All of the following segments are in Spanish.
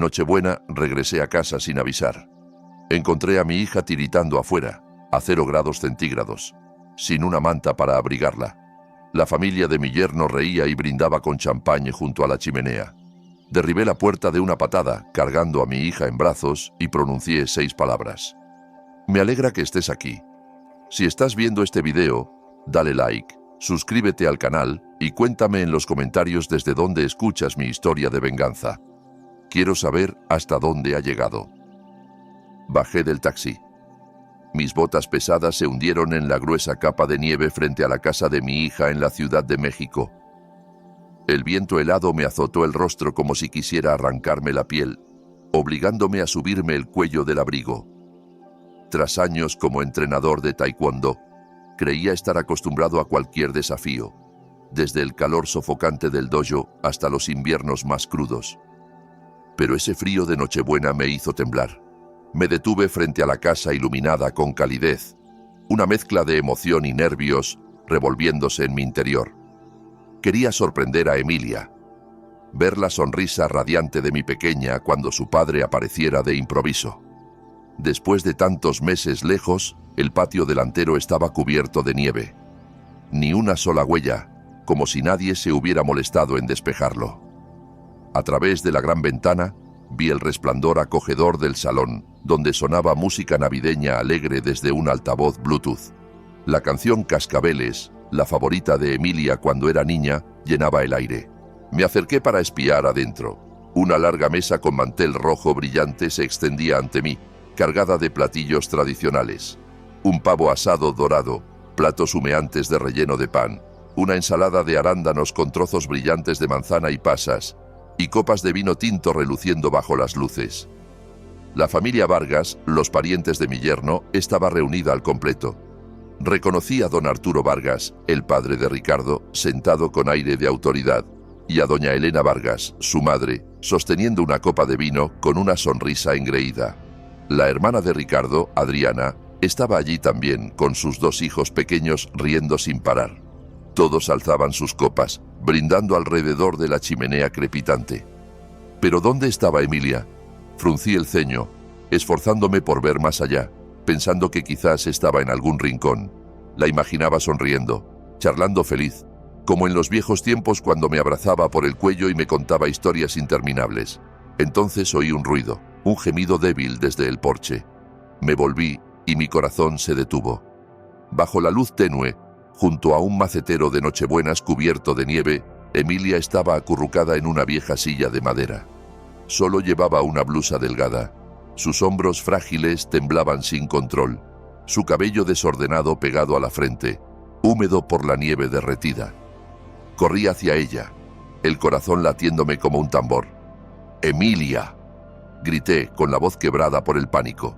Nochebuena regresé a casa sin avisar. Encontré a mi hija tiritando afuera, a 0 grados centígrados, sin una manta para abrigarla. La familia de mi yerno reía y brindaba con champagne junto a la chimenea. Derribé la puerta de una patada, cargando a mi hija en brazos, y pronuncié 6 palabras. Me alegra que estés aquí. Si estás viendo este video, dale like, suscríbete al canal y cuéntame en los comentarios desde dónde escuchas mi historia de venganza. Quiero saber hasta dónde ha llegado. Bajé del taxi. Mis botas pesadas se hundieron en la gruesa capa de nieve frente a la casa de mi hija en la Ciudad de México. El viento helado me azotó el rostro como si quisiera arrancarme la piel, obligándome a subirme el cuello del abrigo. Tras años como entrenador de taekwondo, creía estar acostumbrado a cualquier desafío, desde el calor sofocante del dojo hasta los inviernos más crudos. Pero ese frío de Nochebuena me hizo temblar. Me detuve frente a la casa iluminada con calidez, una mezcla de emoción y nervios revolviéndose en mi interior. Quería sorprender a Emilia, ver la sonrisa radiante de mi pequeña cuando su padre apareciera de improviso. Después de tantos meses lejos, el patio delantero estaba cubierto de nieve. Ni una sola huella, como si nadie se hubiera molestado en despejarlo. A través de la gran ventana, vi el resplandor acogedor del salón, donde sonaba música navideña alegre desde un altavoz Bluetooth. La canción Cascabeles, la favorita de Emilia cuando era niña, llenaba el aire. Me acerqué para espiar adentro. Una larga mesa con mantel rojo brillante se extendía ante mí, cargada de platillos tradicionales. Un pavo asado dorado, platos humeantes de relleno de pan, una ensalada de arándanos con trozos brillantes de manzana y pasas, y copas de vino tinto reluciendo bajo las luces. La familia Vargas, los parientes de mi yerno, estaba reunida al completo. Reconocí a don Arturo Vargas, el padre de Ricardo, sentado con aire de autoridad, y a doña Elena Vargas, su madre, sosteniendo una copa de vino con una sonrisa engreída. La hermana de Ricardo, Adriana, estaba allí también, con sus 2 hijos pequeños riendo sin parar. Todos alzaban sus copas, brindando alrededor de la chimenea crepitante. ¿Pero dónde estaba Emilia? Fruncí el ceño, esforzándome por ver más allá, pensando que quizás estaba en algún rincón. La imaginaba sonriendo, charlando feliz, como en los viejos tiempos cuando me abrazaba por el cuello y me contaba historias interminables. Entonces oí un ruido, un gemido débil desde el porche. Me volví y mi corazón se detuvo. Bajo la luz tenue, junto a un macetero de Nochebuenas cubierto de nieve, Emilia estaba acurrucada en una vieja silla de madera. Solo llevaba una blusa delgada. Sus hombros frágiles temblaban sin control, su cabello desordenado pegado a la frente, húmedo por la nieve derretida. Corrí hacia ella, el corazón latiéndome como un tambor. ¡Emilia!, grité con la voz quebrada por el pánico.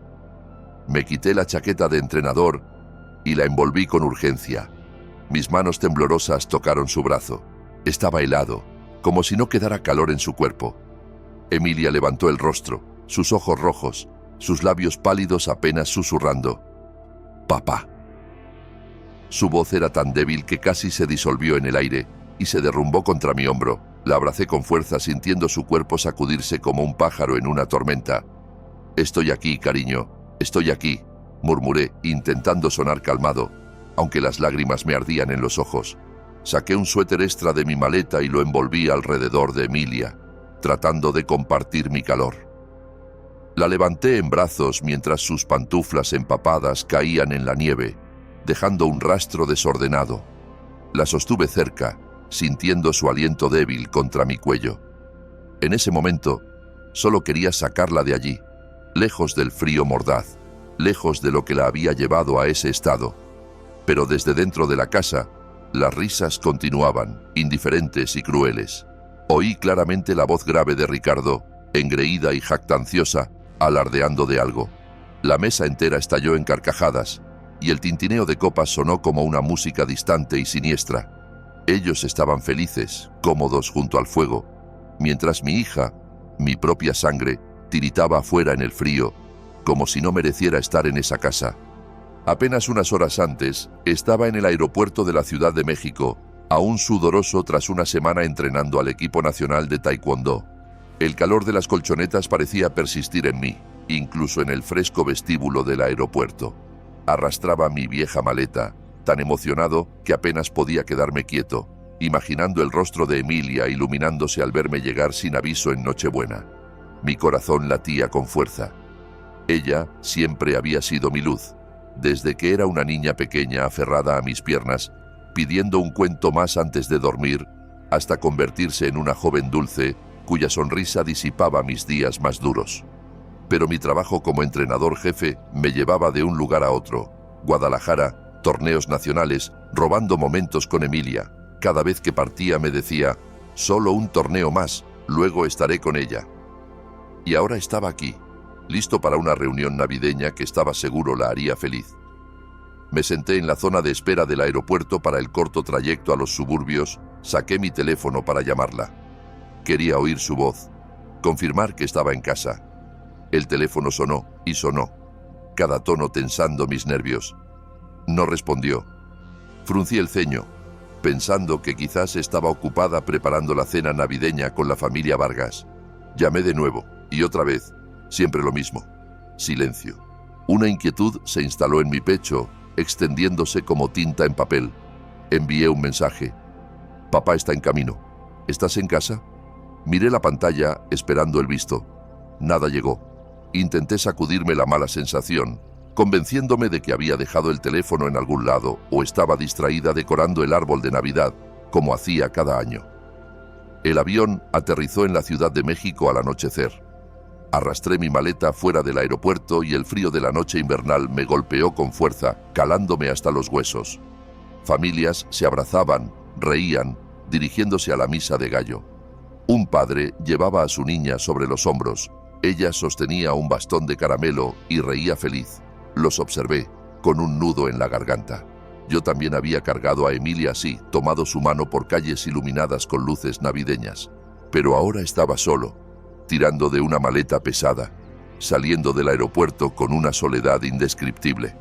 Me quité la chaqueta de entrenador y la envolví con urgencia. Mis manos temblorosas tocaron su brazo. Estaba helado, como si no quedara calor en su cuerpo. Emilia levantó el rostro, sus ojos rojos, sus labios pálidos apenas susurrando. «Papá». Su voz era tan débil que casi se disolvió en el aire y se derrumbó contra mi hombro. La abracé con fuerza sintiendo su cuerpo sacudirse como un pájaro en una tormenta. «Estoy aquí, cariño, estoy aquí», murmuré, intentando sonar calmado, aunque las lágrimas me ardían en los ojos. Saqué un suéter extra de mi maleta y lo envolví alrededor de Emilia, tratando de compartir mi calor. La levanté en brazos mientras sus pantuflas empapadas caían en la nieve, dejando un rastro desordenado. La sostuve cerca, sintiendo su aliento débil contra mi cuello. En ese momento, solo quería sacarla de allí, lejos del frío mordaz, lejos de lo que la había llevado a ese estado. Pero desde dentro de la casa, las risas continuaban, indiferentes y crueles. Oí claramente la voz grave de Ricardo, engreída y jactanciosa, alardeando de algo. La mesa entera estalló en carcajadas, y el tintineo de copas sonó como una música distante y siniestra. Ellos estaban felices, cómodos junto al fuego, mientras mi hija, mi propia sangre, tiritaba afuera en el frío, como si no mereciera estar en esa casa. Apenas unas horas antes, estaba en el aeropuerto de la Ciudad de México, aún sudoroso tras una semana entrenando al equipo nacional de taekwondo. El calor de las colchonetas parecía persistir en mí, incluso en el fresco vestíbulo del aeropuerto. Arrastraba mi vieja maleta, tan emocionado que apenas podía quedarme quieto, imaginando el rostro de Emilia iluminándose al verme llegar sin aviso en Nochebuena. Mi corazón latía con fuerza. Ella siempre había sido mi luz, desde que era una niña pequeña aferrada a mis piernas, pidiendo un cuento más antes de dormir, hasta convertirse en una joven dulce, cuya sonrisa disipaba mis días más duros. Pero mi trabajo como entrenador jefe me llevaba de un lugar a otro. Guadalajara, torneos nacionales, robando momentos con Emilia. Cada vez que partía me decía, solo un torneo más, luego estaré con ella. Y ahora estaba aquí, listo para una reunión navideña que estaba seguro la haría feliz. Me senté en la zona de espera del aeropuerto para el corto trayecto a los suburbios, saqué mi teléfono para llamarla. Quería oír su voz, confirmar que estaba en casa. El teléfono sonó y sonó, cada tono tensando mis nervios. No respondió. Fruncí el ceño, pensando que quizás estaba ocupada preparando la cena navideña con la familia Vargas. Llamé de nuevo, y otra vez, siempre lo mismo. Silencio. Una inquietud se instaló en mi pecho, extendiéndose como tinta en papel. Envié un mensaje. Papá está en camino. ¿Estás en casa? Miré la pantalla, esperando el visto. Nada llegó. Intenté sacudirme la mala sensación, convenciéndome de que había dejado el teléfono en algún lado o estaba distraída decorando el árbol de Navidad, como hacía cada año. El avión aterrizó en la Ciudad de México al anochecer. Arrastré mi maleta fuera del aeropuerto y el frío de la noche invernal me golpeó con fuerza, calándome hasta los huesos. Familias se abrazaban, reían, dirigiéndose a la misa de gallo. Un padre llevaba a su niña sobre los hombros. Ella sostenía un bastón de caramelo y reía feliz. Los observé, con un nudo en la garganta. Yo también había cargado a Emilia así, tomado su mano por calles iluminadas con luces navideñas. Pero ahora estaba solo, tirando de una maleta pesada, saliendo del aeropuerto con una soledad indescriptible.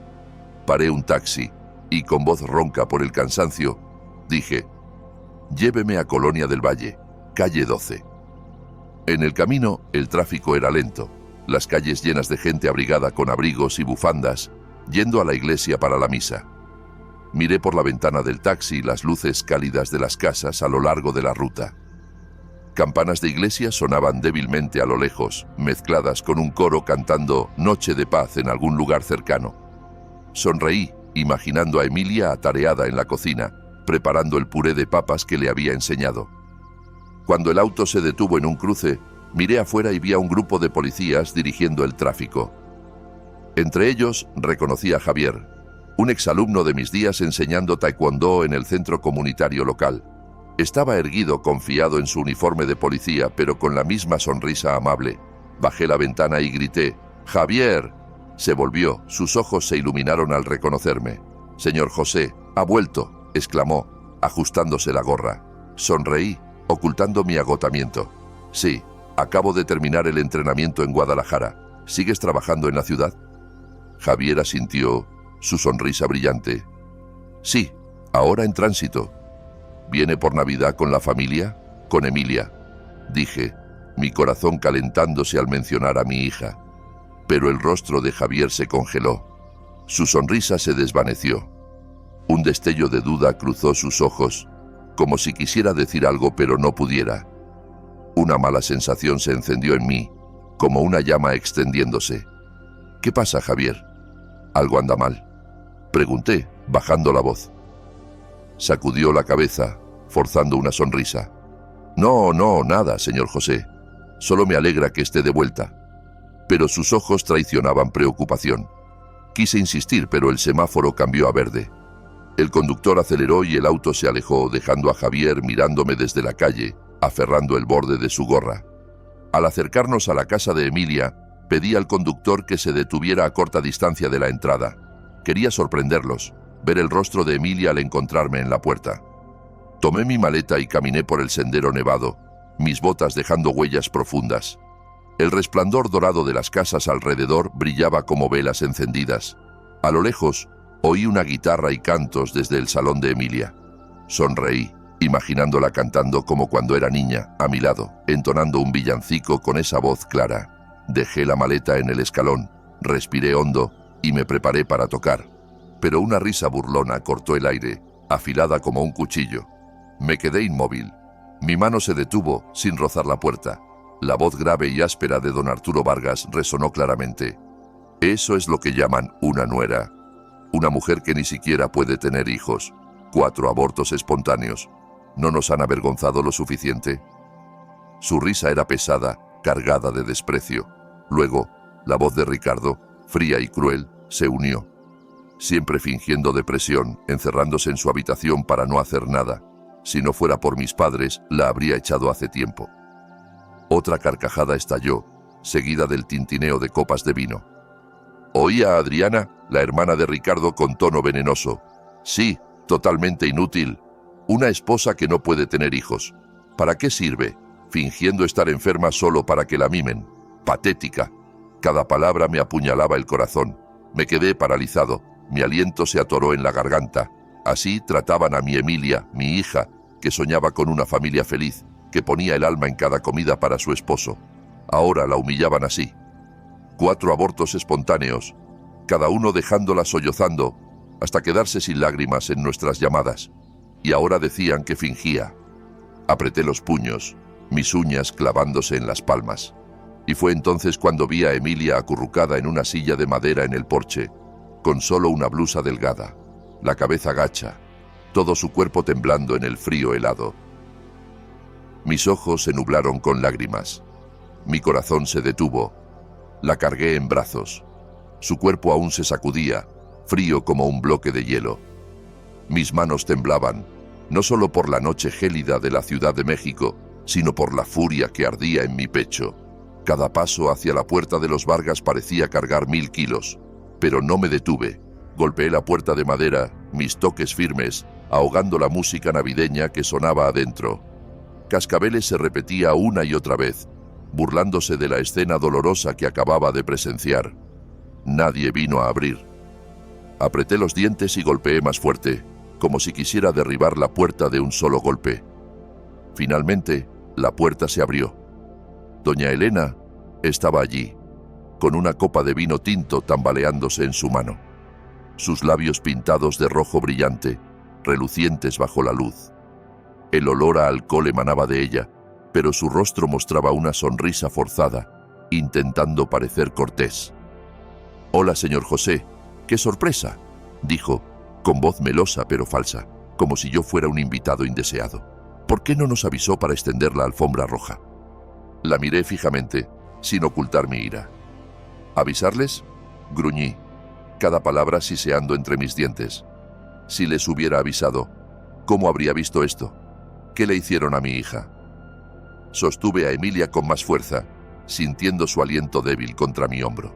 Paré un taxi y con voz ronca por el cansancio, dije, lléveme a Colonia del Valle, calle 12. En el camino, el tráfico era lento, las calles llenas de gente abrigada con abrigos y bufandas, yendo a la iglesia para la misa. Miré por la ventana del taxi las luces cálidas de las casas a lo largo de la ruta. Campanas de iglesia sonaban débilmente a lo lejos, mezcladas con un coro cantando Noche de Paz en algún lugar cercano. Sonreí, imaginando a Emilia atareada en la cocina, preparando el puré de papas que le había enseñado. Cuando el auto se detuvo en un cruce, miré afuera y vi a un grupo de policías dirigiendo el tráfico. Entre ellos reconocí a Javier, un exalumno de mis días enseñando taekwondo en el centro comunitario local. Estaba erguido, confiado en su uniforme de policía, pero con la misma sonrisa amable. Bajé la ventana y grité, ¡Javier! Se volvió, sus ojos se iluminaron al reconocerme. «Señor José, ha vuelto», exclamó, ajustándose la gorra. Sonreí, ocultando mi agotamiento. «Sí, acabo de terminar el entrenamiento en Guadalajara. ¿Sigues trabajando en la ciudad?» Javier asintió, su sonrisa brillante. «Sí, ahora en tránsito». «¿Viene por Navidad con la familia?» «Con Emilia», dije, mi corazón calentándose al mencionar a mi hija. Pero el rostro de Javier se congeló. Su sonrisa se desvaneció. Un destello de duda cruzó sus ojos, como si quisiera decir algo pero no pudiera. Una mala sensación se encendió en mí, como una llama extendiéndose. «¿Qué pasa, Javier?» «¿Algo anda mal?», pregunté, bajando la voz. Sacudió la cabeza, forzando una sonrisa. «No, nada, señor José. Solo me alegra que esté de vuelta». Pero sus ojos traicionaban preocupación. Quise insistir, pero el semáforo cambió a verde. El conductor aceleró y el auto se alejó, dejando a Javier mirándome desde la calle, aferrando el borde de su gorra. Al acercarnos a la casa de Emilia, pedí al conductor que se detuviera a corta distancia de la entrada. Quería sorprenderlos, ver el rostro de Emilia al encontrarme en la puerta. Tomé mi maleta y caminé por el sendero nevado, mis botas dejando huellas profundas. El resplandor dorado de las casas alrededor brillaba como velas encendidas. A lo lejos, oí una guitarra y cantos desde el salón de Emilia. Sonreí, imaginándola cantando como cuando era niña, a mi lado, entonando un villancico con esa voz clara. Dejé la maleta en el escalón, respiré hondo y me preparé para tocar. Pero una risa burlona cortó el aire, afilada como un cuchillo. Me quedé inmóvil. Mi mano se detuvo sin rozar la puerta. La voz grave y áspera de don Arturo Vargas resonó claramente. Eso es lo que llaman una nuera. Una mujer que ni siquiera puede tener hijos. 4 abortos espontáneos. ¿No nos han avergonzado lo suficiente? Su risa era pesada, cargada de desprecio. Luego, la voz de Ricardo, fría y cruel, se unió. Siempre fingiendo depresión, encerrándose en su habitación para no hacer nada. Si no fuera por mis padres, la habría echado hace tiempo. Otra carcajada estalló, seguida del tintineo de copas de vino. Oía a Adriana, la hermana de Ricardo, con tono venenoso. Sí, totalmente inútil. Una esposa que no puede tener hijos. ¿Para qué sirve? Fingiendo estar enferma solo para que la mimen. Patética. Cada palabra me apuñalaba el corazón. Me quedé paralizado. Mi aliento se atoró en la garganta. Así trataban a mi Emilia, mi hija, que soñaba con una familia feliz, que ponía el alma en cada comida para su esposo. Ahora la humillaban así. 4 abortos espontáneos, cada uno dejándola sollozando, hasta quedarse sin lágrimas en nuestras llamadas. Y ahora decían que fingía. Apreté los puños, mis uñas clavándose en las palmas. Y fue entonces cuando vi a Emilia acurrucada en una silla de madera en el porche, con solo una blusa delgada, la cabeza gacha, todo su cuerpo temblando en el frío helado. Mis ojos se nublaron con lágrimas. Mi corazón se detuvo. La cargué en brazos. Su cuerpo aún se sacudía, frío como un bloque de hielo. Mis manos temblaban, no solo por la noche gélida de la Ciudad de México, sino por la furia que ardía en mi pecho. Cada paso hacia la puerta de los Vargas parecía cargar 1000 kilos. Pero no me detuve. Golpeé la puerta de madera, mis toques firmes, ahogando la música navideña que sonaba adentro. Cascabeles se repetía una y otra vez, burlándose de la escena dolorosa que acababa de presenciar. Nadie vino a abrir. Apreté los dientes y golpeé más fuerte, como si quisiera derribar la puerta de un solo golpe. Finalmente, la puerta se abrió. Doña Elena estaba allí, con una copa de vino tinto tambaleándose en su mano. Sus labios pintados de rojo brillante, relucientes bajo la luz. El olor a alcohol emanaba de ella, pero su rostro mostraba una sonrisa forzada, intentando parecer cortés. «Hola, señor José, qué sorpresa», dijo, con voz melosa pero falsa, como si yo fuera un invitado indeseado. «¿Por qué no nos avisó para extender la alfombra roja?» La miré fijamente, sin ocultar mi ira. «¿Avisarles?», gruñí, cada palabra siseando entre mis dientes. Si les hubiera avisado, ¿cómo habría visto esto? ¿Qué le hicieron a mi hija? Sostuve a Emilia con más fuerza, sintiendo su aliento débil contra mi hombro.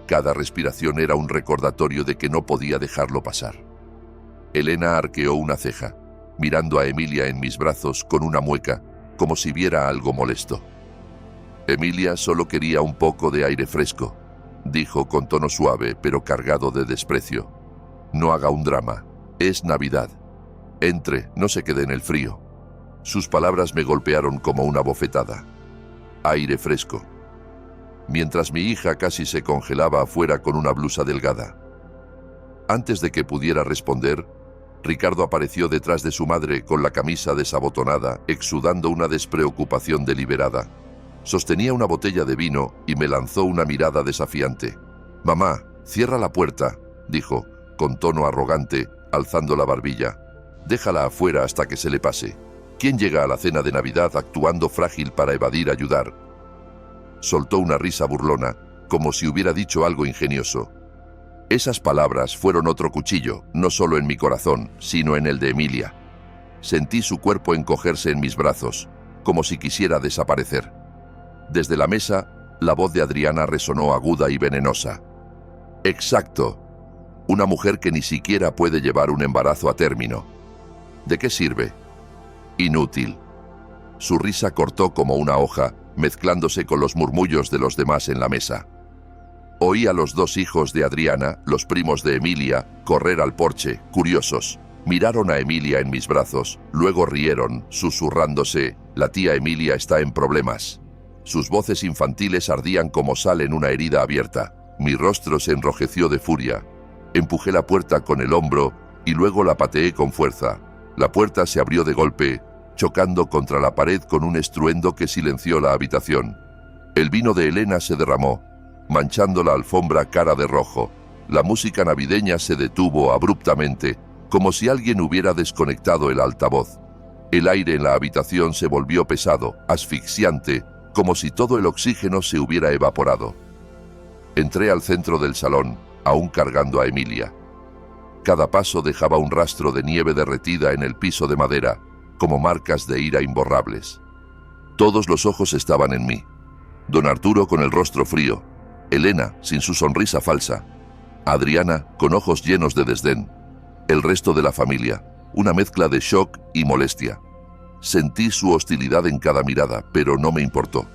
Cada respiración era un recordatorio de que no podía dejarlo pasar. Elena arqueó una ceja, mirando a Emilia en mis brazos con una mueca, como si viera algo molesto. «Emilia solo quería un poco de aire fresco», dijo con tono suave pero cargado de desprecio. «No haga un drama. Es Navidad. Entre, no se quede en el frío». Sus palabras me golpearon como una bofetada. Aire fresco. Mientras mi hija casi se congelaba afuera con una blusa delgada. Antes de que pudiera responder, Ricardo apareció detrás de su madre con la camisa desabotonada, exudando una despreocupación deliberada. Sostenía una botella de vino y me lanzó una mirada desafiante. «Mamá, cierra la puerta», dijo, con tono arrogante, alzando la barbilla. «Déjala afuera hasta que se le pase. ¿Quién llega a la cena de Navidad actuando frágil para evadir ayudar?» Soltó una risa burlona, como si hubiera dicho algo ingenioso. Esas palabras fueron otro cuchillo, no solo en mi corazón, sino en el de Emilia. Sentí su cuerpo encogerse en mis brazos, como si quisiera desaparecer. Desde la mesa, la voz de Adriana resonó aguda y venenosa. «Exacto. Una mujer que ni siquiera puede llevar un embarazo a término. ¿De qué sirve? Inútil». Su risa cortó como una hoja, mezclándose con los murmullos de los demás en la mesa. Oí a los 2 hijos de Adriana, los primos de Emilia, correr al porche, curiosos. Miraron a Emilia en mis brazos, luego rieron, susurrándose: «La tía Emilia está en problemas». Sus voces infantiles ardían como sal en una herida abierta. Mi rostro se enrojeció de furia. Empujé la puerta con el hombro y luego la pateé con fuerza. La puerta se abrió de golpe, chocando contra la pared con un estruendo que silenció la habitación. El vino de Elena se derramó, manchando la alfombra cara de rojo. La música navideña se detuvo abruptamente, como si alguien hubiera desconectado el altavoz. El aire en la habitación se volvió pesado, asfixiante, como si todo el oxígeno se hubiera evaporado. Entré al centro del salón, aún cargando a Emilia. Cada paso dejaba un rastro de nieve derretida en el piso de madera, como marcas de ira imborrables. Todos los ojos estaban en mí. Don Arturo con el rostro frío, Elena sin su sonrisa falsa, Adriana con ojos llenos de desdén, el resto de la familia, una mezcla de shock y molestia. Sentí su hostilidad en cada mirada, pero no me importó.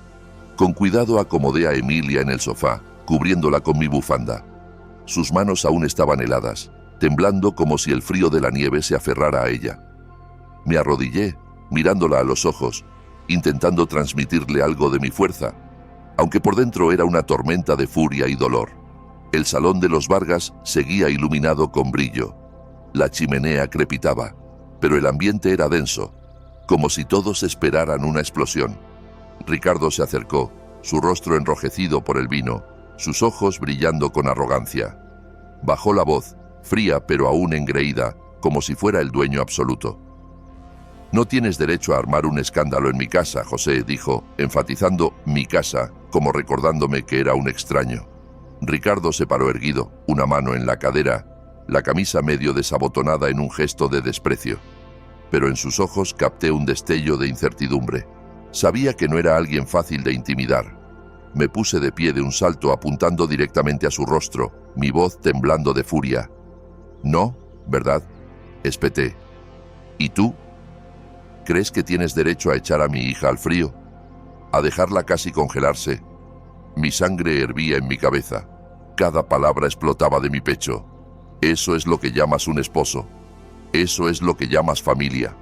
Con cuidado acomodé a Emilia en el sofá, cubriéndola con mi bufanda. Sus manos aún estaban heladas, temblando como si el frío de la nieve se aferrara a ella. Me arrodillé, mirándola a los ojos, intentando transmitirle algo de mi fuerza, aunque por dentro era una tormenta de furia y dolor. El salón de los Vargas seguía iluminado con brillo. La chimenea crepitaba, pero el ambiente era denso, como si todos esperaran una explosión. Ricardo se acercó, su rostro enrojecido por el vino, sus ojos brillando con arrogancia. Bajó la voz, fría pero aún engreída, como si fuera el dueño absoluto. «No tienes derecho a armar un escándalo en mi casa», José dijo, enfatizando «mi casa», como recordándome que era un extraño. Ricardo se paró erguido, una mano en la cadera, la camisa medio desabotonada en un gesto de desprecio. Pero en sus ojos capté un destello de incertidumbre. Sabía que no era alguien fácil de intimidar. Me puse de pie de un salto apuntando directamente a su rostro, mi voz temblando de furia. «No, ¿verdad?», espeté. «¿Y tú? ¿Crees que tienes derecho a echar a mi hija al frío? ¿A dejarla casi congelarse?» Mi sangre hervía en mi cabeza. Cada palabra explotaba de mi pecho. «Eso es lo que llamas un esposo. Eso es lo que llamas familia».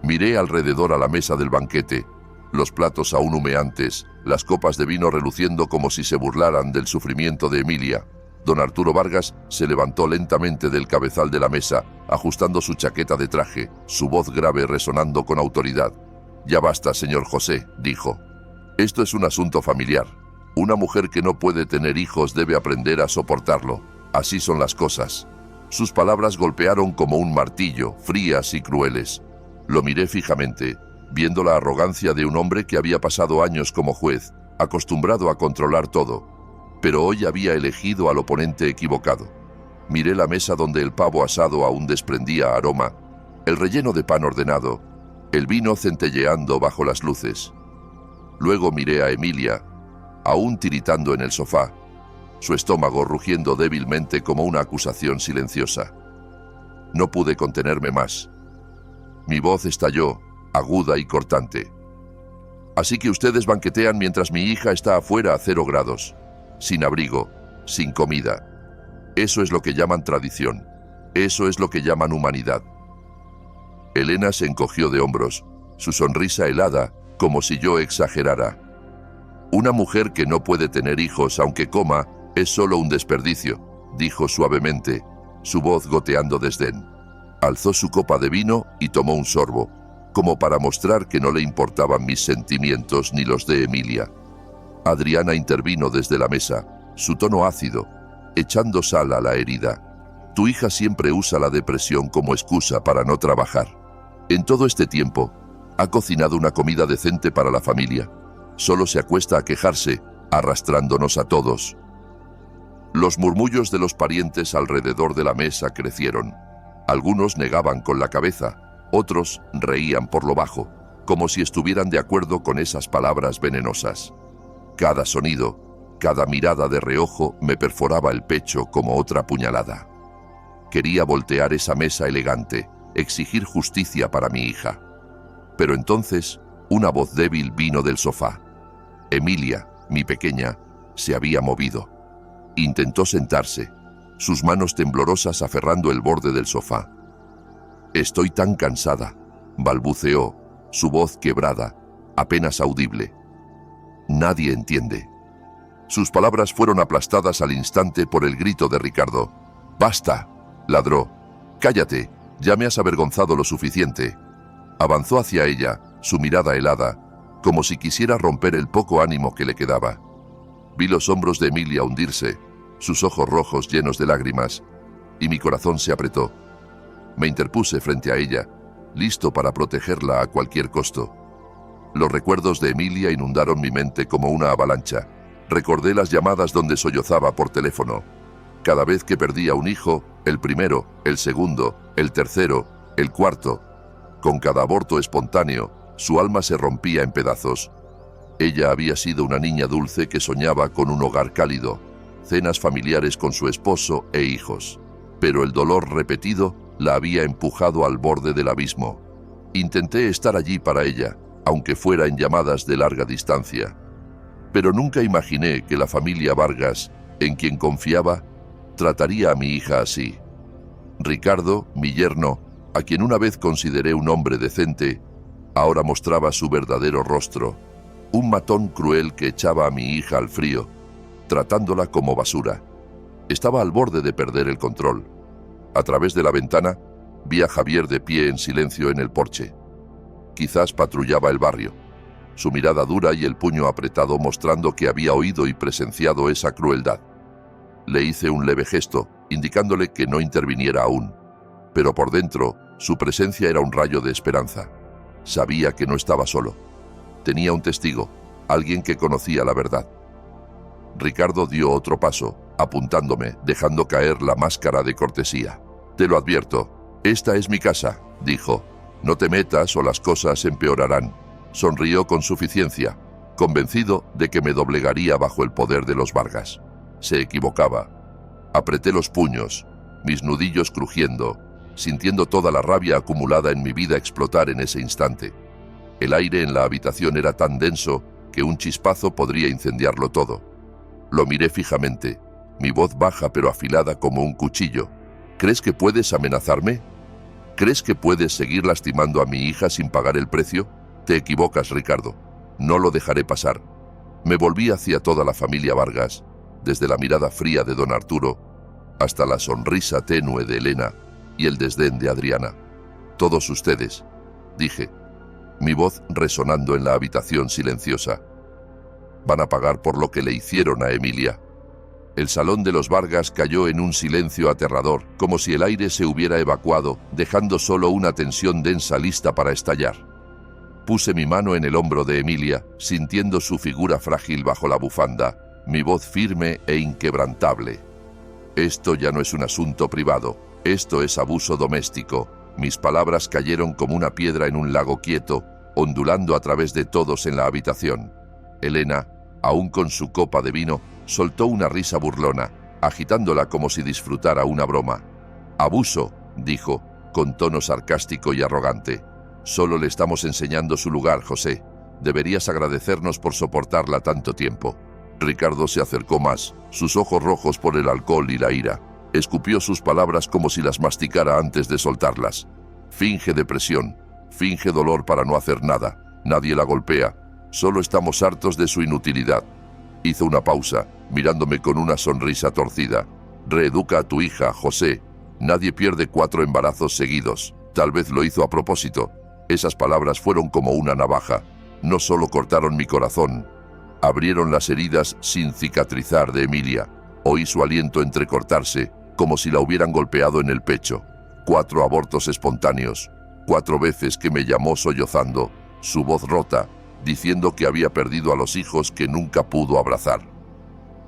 Miré alrededor a la mesa del banquete, los platos aún humeantes, las copas de vino reluciendo como si se burlaran del sufrimiento de Emilia. Don Arturo Vargas se levantó lentamente del cabezal de la mesa, ajustando su chaqueta de traje, su voz grave resonando con autoridad. «Ya basta, señor José», dijo. «Esto es un asunto familiar. Una mujer que no puede tener hijos debe aprender a soportarlo. Así son las cosas». Sus palabras golpearon como un martillo, frías y crueles. Lo miré fijamente, viendo la arrogancia de un hombre que había pasado años como juez, acostumbrado a controlar todo. Pero hoy había elegido al oponente equivocado. Miré la mesa donde el pavo asado aún desprendía aroma, el relleno de pan ordenado, el vino centelleando bajo las luces. Luego miré a Emilia, aún tiritando en el sofá, su estómago rugiendo débilmente como una acusación silenciosa. No pude contenerme más. Mi voz estalló, aguda y cortante. «Así que ustedes banquetean mientras mi hija está afuera a 0 grados, sin abrigo, sin comida. Eso es lo que llaman tradición. Eso es lo que llaman humanidad». Elena se encogió de hombros, su sonrisa helada, como si yo exagerara. «Una mujer que no puede tener hijos aunque coma es solo un desperdicio», dijo suavemente, su voz goteando desdén. Alzó su copa de vino y tomó un sorbo, como para mostrar que no le importaban mis sentimientos ni los de Emilia. Adriana intervino desde la mesa, su tono ácido, echando sal a la herida. «Tu hija siempre usa la depresión como excusa para no trabajar. En todo este tiempo, ha cocinado una comida decente para la familia. Solo se acuesta a quejarse, arrastrándonos a todos». Los murmullos de los parientes alrededor de la mesa crecieron. Algunos negaban con la cabeza, otros reían por lo bajo, como si estuvieran de acuerdo con esas palabras venenosas. Cada sonido, cada mirada de reojo me perforaba el pecho como otra puñalada. Quería voltear esa mesa elegante, exigir justicia para mi hija. Pero entonces, una voz débil vino del sofá. Emilia, mi pequeña, se había movido. Intentó sentarse, sus manos temblorosas aferrando el borde del sofá. «Estoy tan cansada», balbuceó, su voz quebrada, apenas audible. «Nadie entiende». Sus palabras fueron aplastadas al instante por el grito de Ricardo. «¡Basta!», ladró. «Cállate, ya me has avergonzado lo suficiente». Avanzó hacia ella, su mirada helada, como si quisiera romper el poco ánimo que le quedaba. Vi los hombros de Emilia hundirse, sus ojos rojos llenos de lágrimas, y mi corazón se apretó. Me interpuse frente a ella, listo para protegerla a cualquier costo. Los recuerdos de Emilia inundaron mi mente como una avalancha. Recordé las llamadas donde sollozaba por teléfono. Cada vez que perdía un hijo, el primero, el segundo, el tercero, el cuarto. Con cada aborto espontáneo, su alma se rompía en pedazos. Ella había sido una niña dulce que soñaba con un hogar cálido, cenas familiares con su esposo e hijos. Pero el dolor repetido la había empujado al borde del abismo. Intenté estar allí para ella, aunque fuera en llamadas de larga distancia. Pero nunca imaginé que la familia Vargas, en quien confiaba, trataría a mi hija así. Ricardo, mi yerno, a quien una vez consideré un hombre decente, ahora mostraba su verdadero rostro, un matón cruel que echaba a mi hija al frío, tratándola como basura. Estaba al borde de perder el control. A través de la ventana, vi a Javier de pie en silencio en el porche. Quizás patrullaba el barrio, su mirada dura y el puño apretado mostrando que había oído y presenciado esa crueldad. Le hice un leve gesto, indicándole que no interviniera aún, pero por dentro, su presencia era un rayo de esperanza. Sabía que no estaba solo. Tenía un testigo, alguien que conocía la verdad. Ricardo dio otro paso, apuntándome, dejando caer la máscara de cortesía. «Te lo advierto, esta es mi casa», dijo. «No te metas o las cosas empeorarán». Sonrió con suficiencia, convencido de que me doblegaría bajo el poder de los Vargas. Se equivocaba. Apreté los puños, mis nudillos crujiendo, sintiendo toda la rabia acumulada en mi vida explotar en ese instante. El aire en la habitación era tan denso que un chispazo podría incendiarlo todo. Lo miré fijamente, mi voz baja pero afilada como un cuchillo. «¿Crees que puedes amenazarme? ¿Crees que puedes seguir lastimando a mi hija sin pagar el precio? Te equivocas, Ricardo. No lo dejaré pasar». Me volví hacia toda la familia Vargas, desde la mirada fría de don Arturo hasta la sonrisa tenue de Elena y el desdén de Adriana. «Todos ustedes», dije, mi voz resonando en la habitación silenciosa, «van a pagar por lo que le hicieron a Emilia». El salón de los Vargas cayó en un silencio aterrador, como si el aire se hubiera evacuado, dejando solo una tensión densa lista para estallar. Puse mi mano en el hombro de Emilia, sintiendo su figura frágil bajo la bufanda, mi voz firme e inquebrantable. «Esto ya no es un asunto privado, esto es abuso doméstico». Mis palabras cayeron como una piedra en un lago quieto, ondulando a través de todos en la habitación. Elena, aún con su copa de vino, soltó una risa burlona, agitándola como si disfrutara una broma. «Abuso», dijo, con tono sarcástico y arrogante. «Solo le estamos enseñando su lugar, José. Deberías agradecernos por soportarla tanto tiempo». Ricardo se acercó más, sus ojos rojos por el alcohol y la ira. Escupió sus palabras como si las masticara antes de soltarlas. «Finge depresión, finge dolor para no hacer nada. Nadie la golpea. Solo estamos hartos de su inutilidad». Hizo una pausa, mirándome con una sonrisa torcida. «Reeduca a tu hija, José. Nadie pierde 4 embarazos seguidos». Tal vez lo hizo a propósito. Esas palabras fueron como una navaja. No solo cortaron mi corazón, abrieron las heridas sin cicatrizar de Emilia. Oí su aliento entrecortarse, como si la hubieran golpeado en el pecho. 4 abortos espontáneos, 4 veces que me llamó sollozando, su voz rota, diciendo que había perdido a los hijos que nunca pudo abrazar.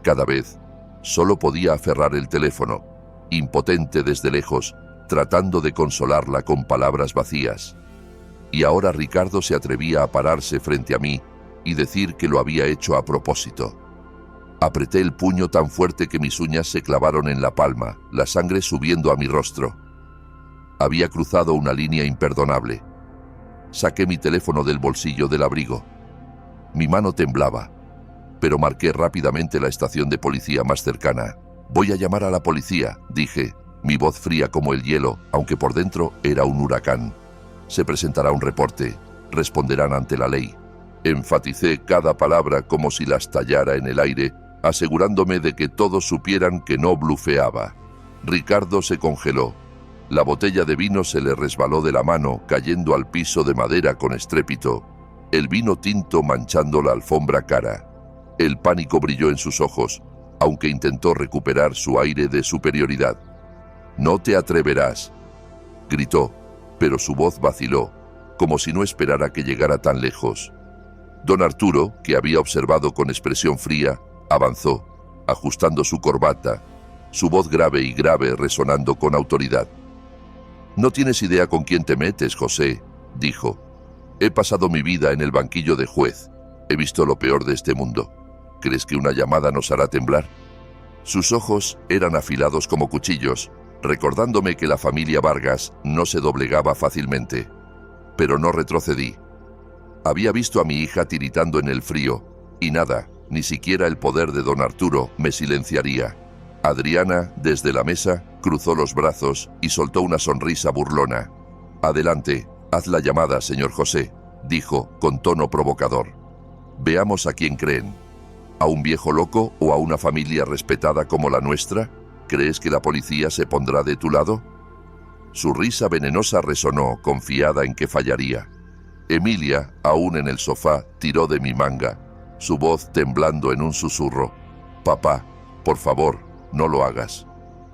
Cada vez, solo podía aferrar el teléfono, impotente desde lejos, tratando de consolarla con palabras vacías. Y ahora Ricardo se atrevía a pararse frente a mí y decir que lo había hecho a propósito. Apreté el puño tan fuerte que mis uñas se clavaron en la palma, la sangre subiendo a mi rostro. Había cruzado una línea imperdonable. Saqué mi teléfono del bolsillo del abrigo. Mi mano temblaba, pero marqué rápidamente la estación de policía más cercana. Voy a llamar a la policía, dije, mi voz fría como el hielo, aunque por dentro era un huracán. Se presentará un reporte, responderán ante la ley. Enfaticé cada palabra como si las tallara en el aire, asegurándome de que todos supieran que no blufeaba. Ricardo se congeló. La botella de vino se le resbaló de la mano, cayendo al piso de madera con estrépito. El vino tinto manchando la alfombra cara. El pánico brilló en sus ojos, aunque intentó recuperar su aire de superioridad. «No te atreverás», gritó, pero su voz vaciló, como si no esperara que llegara tan lejos. Don Arturo, que había observado con expresión fría, avanzó, ajustando su corbata, su voz grave y grave resonando con autoridad. «No tienes idea con quién te metes, José», dijo. «He pasado mi vida en el banquillo de juez. He visto lo peor de este mundo. ¿Crees que una llamada nos hará temblar?» Sus ojos eran afilados como cuchillos, recordándome que la familia Vargas no se doblegaba fácilmente. Pero no retrocedí. Había visto a mi hija tiritando en el frío, y nada, ni siquiera el poder de don Arturo, me silenciaría. Adriana, desde la mesa, cruzó los brazos y soltó una sonrisa burlona. «Adelante, haz la llamada, señor José», dijo con tono provocador. «Veamos a quién creen. ¿A un viejo loco o a una familia respetada como la nuestra? ¿Crees que la policía se pondrá de tu lado?» Su risa venenosa resonó, confiada en que fallaría. Emilia, aún en el sofá, tiró de mi manga, su voz temblando en un susurro. «Papá, por favor, no lo hagas.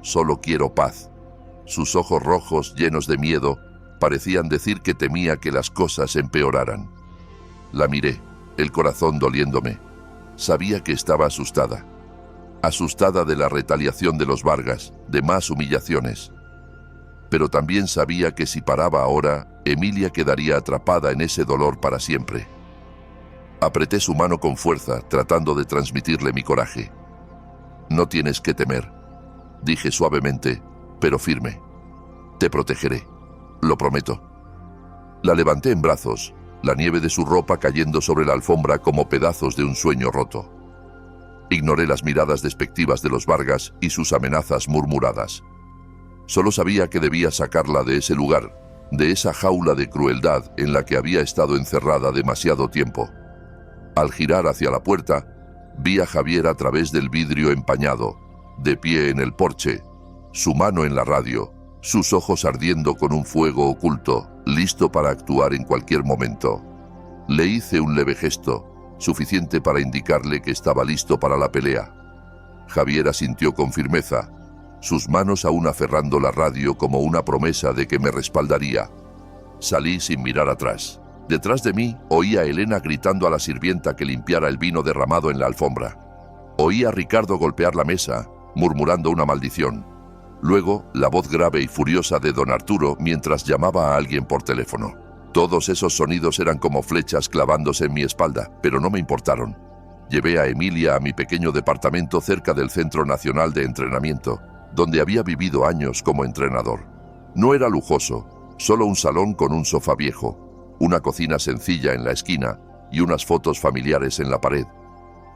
Solo quiero paz». Sus ojos rojos, llenos de miedo, parecían decir que temía que las cosas empeoraran. La miré, el corazón doliéndome. Sabía que estaba asustada. Asustada de la retaliación de los Vargas, de más humillaciones. Pero también sabía que si paraba ahora, Emilia quedaría atrapada en ese dolor para siempre. Apreté su mano con fuerza, tratando de transmitirle mi coraje. «No tienes que temer», dije suavemente, pero firme. «Te protegeré, lo prometo». La levanté en brazos, la nieve de su ropa cayendo sobre la alfombra como pedazos de un sueño roto. Ignoré las miradas despectivas de los Vargas y sus amenazas murmuradas. Solo sabía que debía sacarla de ese lugar, de esa jaula de crueldad en la que había estado encerrada demasiado tiempo. Al girar hacia la puerta, vi a Javier a través del vidrio empañado, de pie en el porche, su mano en la radio, sus ojos ardiendo con un fuego oculto, listo para actuar en cualquier momento. Le hice un leve gesto, suficiente para indicarle que estaba listo para la pelea. Javier asintió con firmeza, sus manos aún aferrando la radio como una promesa de que me respaldaría. Salí sin mirar atrás. Detrás de mí oía a Elena gritando a la sirvienta que limpiara el vino derramado en la alfombra. Oía a Ricardo golpear la mesa, murmurando una maldición. Luego, la voz grave y furiosa de don Arturo mientras llamaba a alguien por teléfono. Todos esos sonidos eran como flechas clavándose en mi espalda, pero no me importaron. Llevé a Emilia a mi pequeño departamento cerca del Centro Nacional de Entrenamiento, donde había vivido años como entrenador. No era lujoso, solo un salón con un sofá viejo, una cocina sencilla en la esquina y unas fotos familiares en la pared.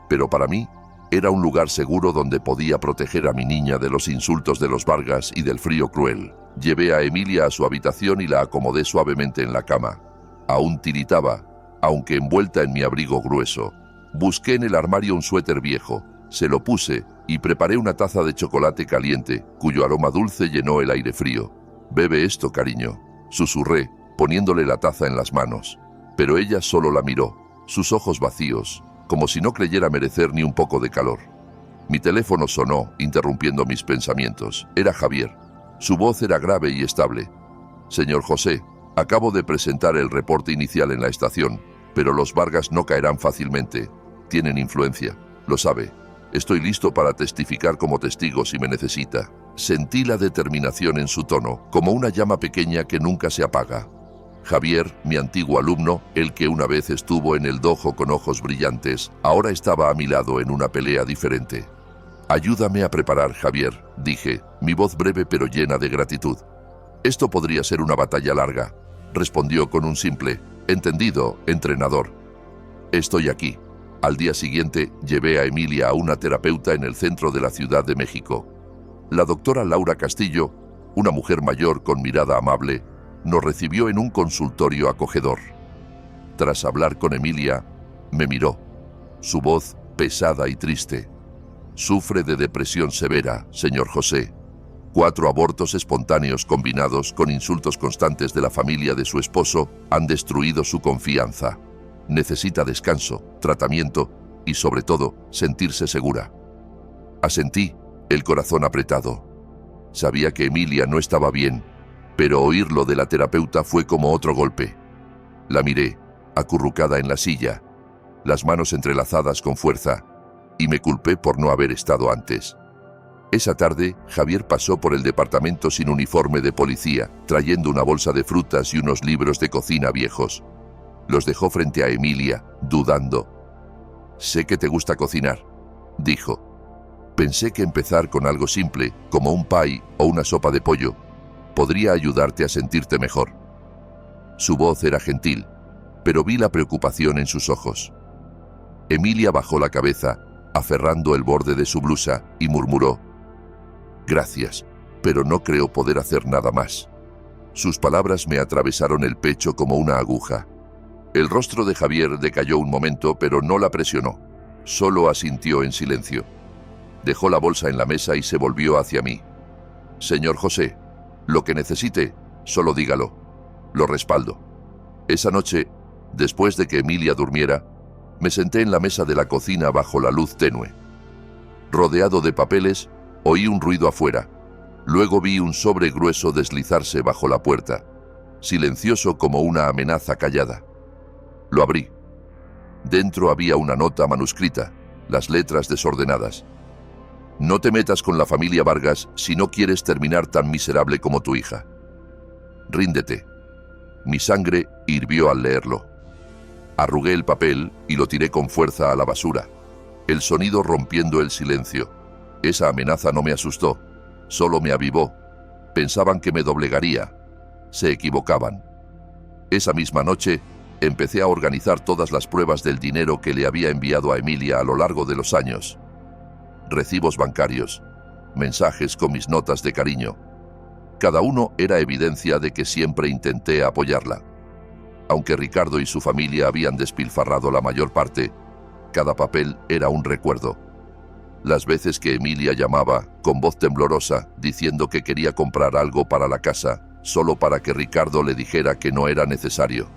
Pero para mí, era un lugar seguro donde podía proteger a mi niña de los insultos de los Vargas y del frío cruel. Llevé a Emilia a su habitación y la acomodé suavemente en la cama. Aún tiritaba, aunque envuelta en mi abrigo grueso. Busqué en el armario un suéter viejo, se lo puse y preparé una taza de chocolate caliente, cuyo aroma dulce llenó el aire frío. «Bebe esto, cariño», susurré, poniéndole la taza en las manos. Pero ella solo la miró, sus ojos vacíos, como si no creyera merecer ni un poco de calor. Mi teléfono sonó, interrumpiendo mis pensamientos. Era Javier. Su voz era grave y estable. «Señor José, acabo de presentar el reporte inicial en la estación, pero los Vargas no caerán fácilmente. Tienen influencia, lo sabe. Estoy listo para testificar como testigo si me necesita». Sentí la determinación en su tono, como una llama pequeña que nunca se apaga. Javier, mi antiguo alumno, el que una vez estuvo en el dojo con ojos brillantes, ahora estaba a mi lado en una pelea diferente. «Ayúdame a preparar, Javier», dije, mi voz breve pero llena de gratitud. «Esto podría ser una batalla larga», respondió con un simple «entendido, entrenador». «Estoy aquí», Al día siguiente, llevé a Emilia a una terapeuta en el centro de la Ciudad de México. La doctora Laura Castillo, una mujer mayor con mirada amable, nos recibió en un consultorio acogedor. Tras hablar con Emilia, me miró, su voz pesada y triste. Sufre de depresión severa, señor José. 4 abortos espontáneos combinados con insultos constantes de la familia de su esposo han destruido su confianza. Necesita descanso, tratamiento y, sobre todo, sentirse segura. Asentí, el corazón apretado. Sabía que Emilia no estaba bien, pero oírlo de la terapeuta fue como otro golpe. La miré, acurrucada en la silla, las manos entrelazadas con fuerza, y me culpé por no haber estado antes. Esa tarde, Javier pasó por el departamento sin uniforme de policía, trayendo una bolsa de frutas y unos libros de cocina viejos. Los dejó frente a Emilia, dudando. «Sé que te gusta cocinar», dijo. «Pensé que empezar con algo simple, como un pie o una sopa de pollo, podría ayudarte a sentirte mejor». Su voz era gentil, pero vi la preocupación en sus ojos. Emilia bajó la cabeza, aferrando el borde de su blusa, y murmuró: «Gracias, pero no creo poder hacer nada más». Sus palabras me atravesaron el pecho como una aguja. El rostro de Javier decayó un momento, pero no la presionó. Solo asintió en silencio. Dejó la bolsa en la mesa y se volvió hacia mí. «Señor José, lo que necesite, solo dígalo. Lo respaldo». Esa noche, después de que Emilia durmiera, me senté en la mesa de la cocina bajo la luz tenue. Rodeado de papeles, oí un ruido afuera. Luego vi un sobre grueso deslizarse bajo la puerta, silencioso como una amenaza callada. Lo abrí. Dentro había una nota manuscrita, las letras desordenadas. «No te metas con la familia Vargas si no quieres terminar tan miserable como tu hija. Ríndete». Mi sangre hirvió al leerlo. Arrugué el papel y lo tiré con fuerza a la basura, el sonido rompiendo el silencio. Esa amenaza no me asustó, solo me avivó. Pensaban que me doblegaría. Se equivocaban. Esa misma noche, empecé a organizar todas las pruebas del dinero que le había enviado a Emilia a lo largo de los años. Recibos bancarios, mensajes con mis notas de cariño. Cada uno era evidencia de que siempre intenté apoyarla. Aunque Ricardo y su familia habían despilfarrado la mayor parte, cada papel era un recuerdo. Las veces que Emilia llamaba, con voz temblorosa, diciendo que quería comprar algo para la casa, solo para que Ricardo le dijera que no era necesario.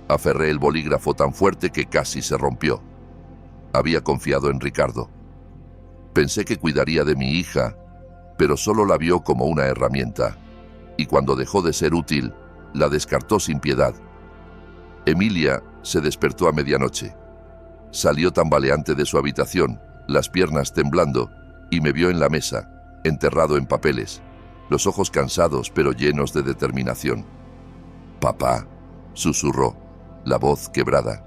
Aferré el bolígrafo tan fuerte que casi se rompió. Había confiado en Ricardo. Pensé que cuidaría de mi hija, pero solo la vio como una herramienta, y cuando dejó de ser útil, la descartó sin piedad. Emilia se despertó a medianoche. Salió tambaleante de su habitación, las piernas temblando, y me vio en la mesa, enterrado en papeles, los ojos cansados pero llenos de determinación. «Papá», susurró, la voz quebrada.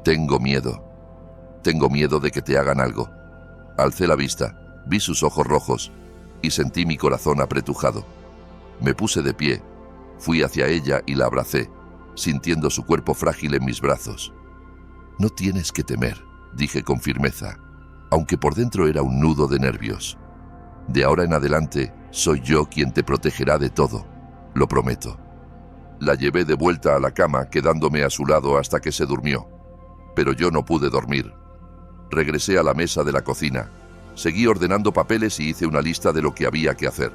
«Tengo miedo. Tengo miedo de que te hagan algo». Alcé la vista, vi sus ojos rojos, y sentí mi corazón apretujado. Me puse de pie, fui hacia ella y la abracé, sintiendo su cuerpo frágil en mis brazos. «No tienes que temer», dije con firmeza, aunque por dentro era un nudo de nervios. «De ahora en adelante, soy yo quien te protegerá de todo, lo prometo». La llevé de vuelta a la cama, quedándome a su lado hasta que se durmió. Pero yo no pude dormir. Regresé a la mesa de la cocina. Seguí ordenando papeles y hice una lista de lo que había que hacer.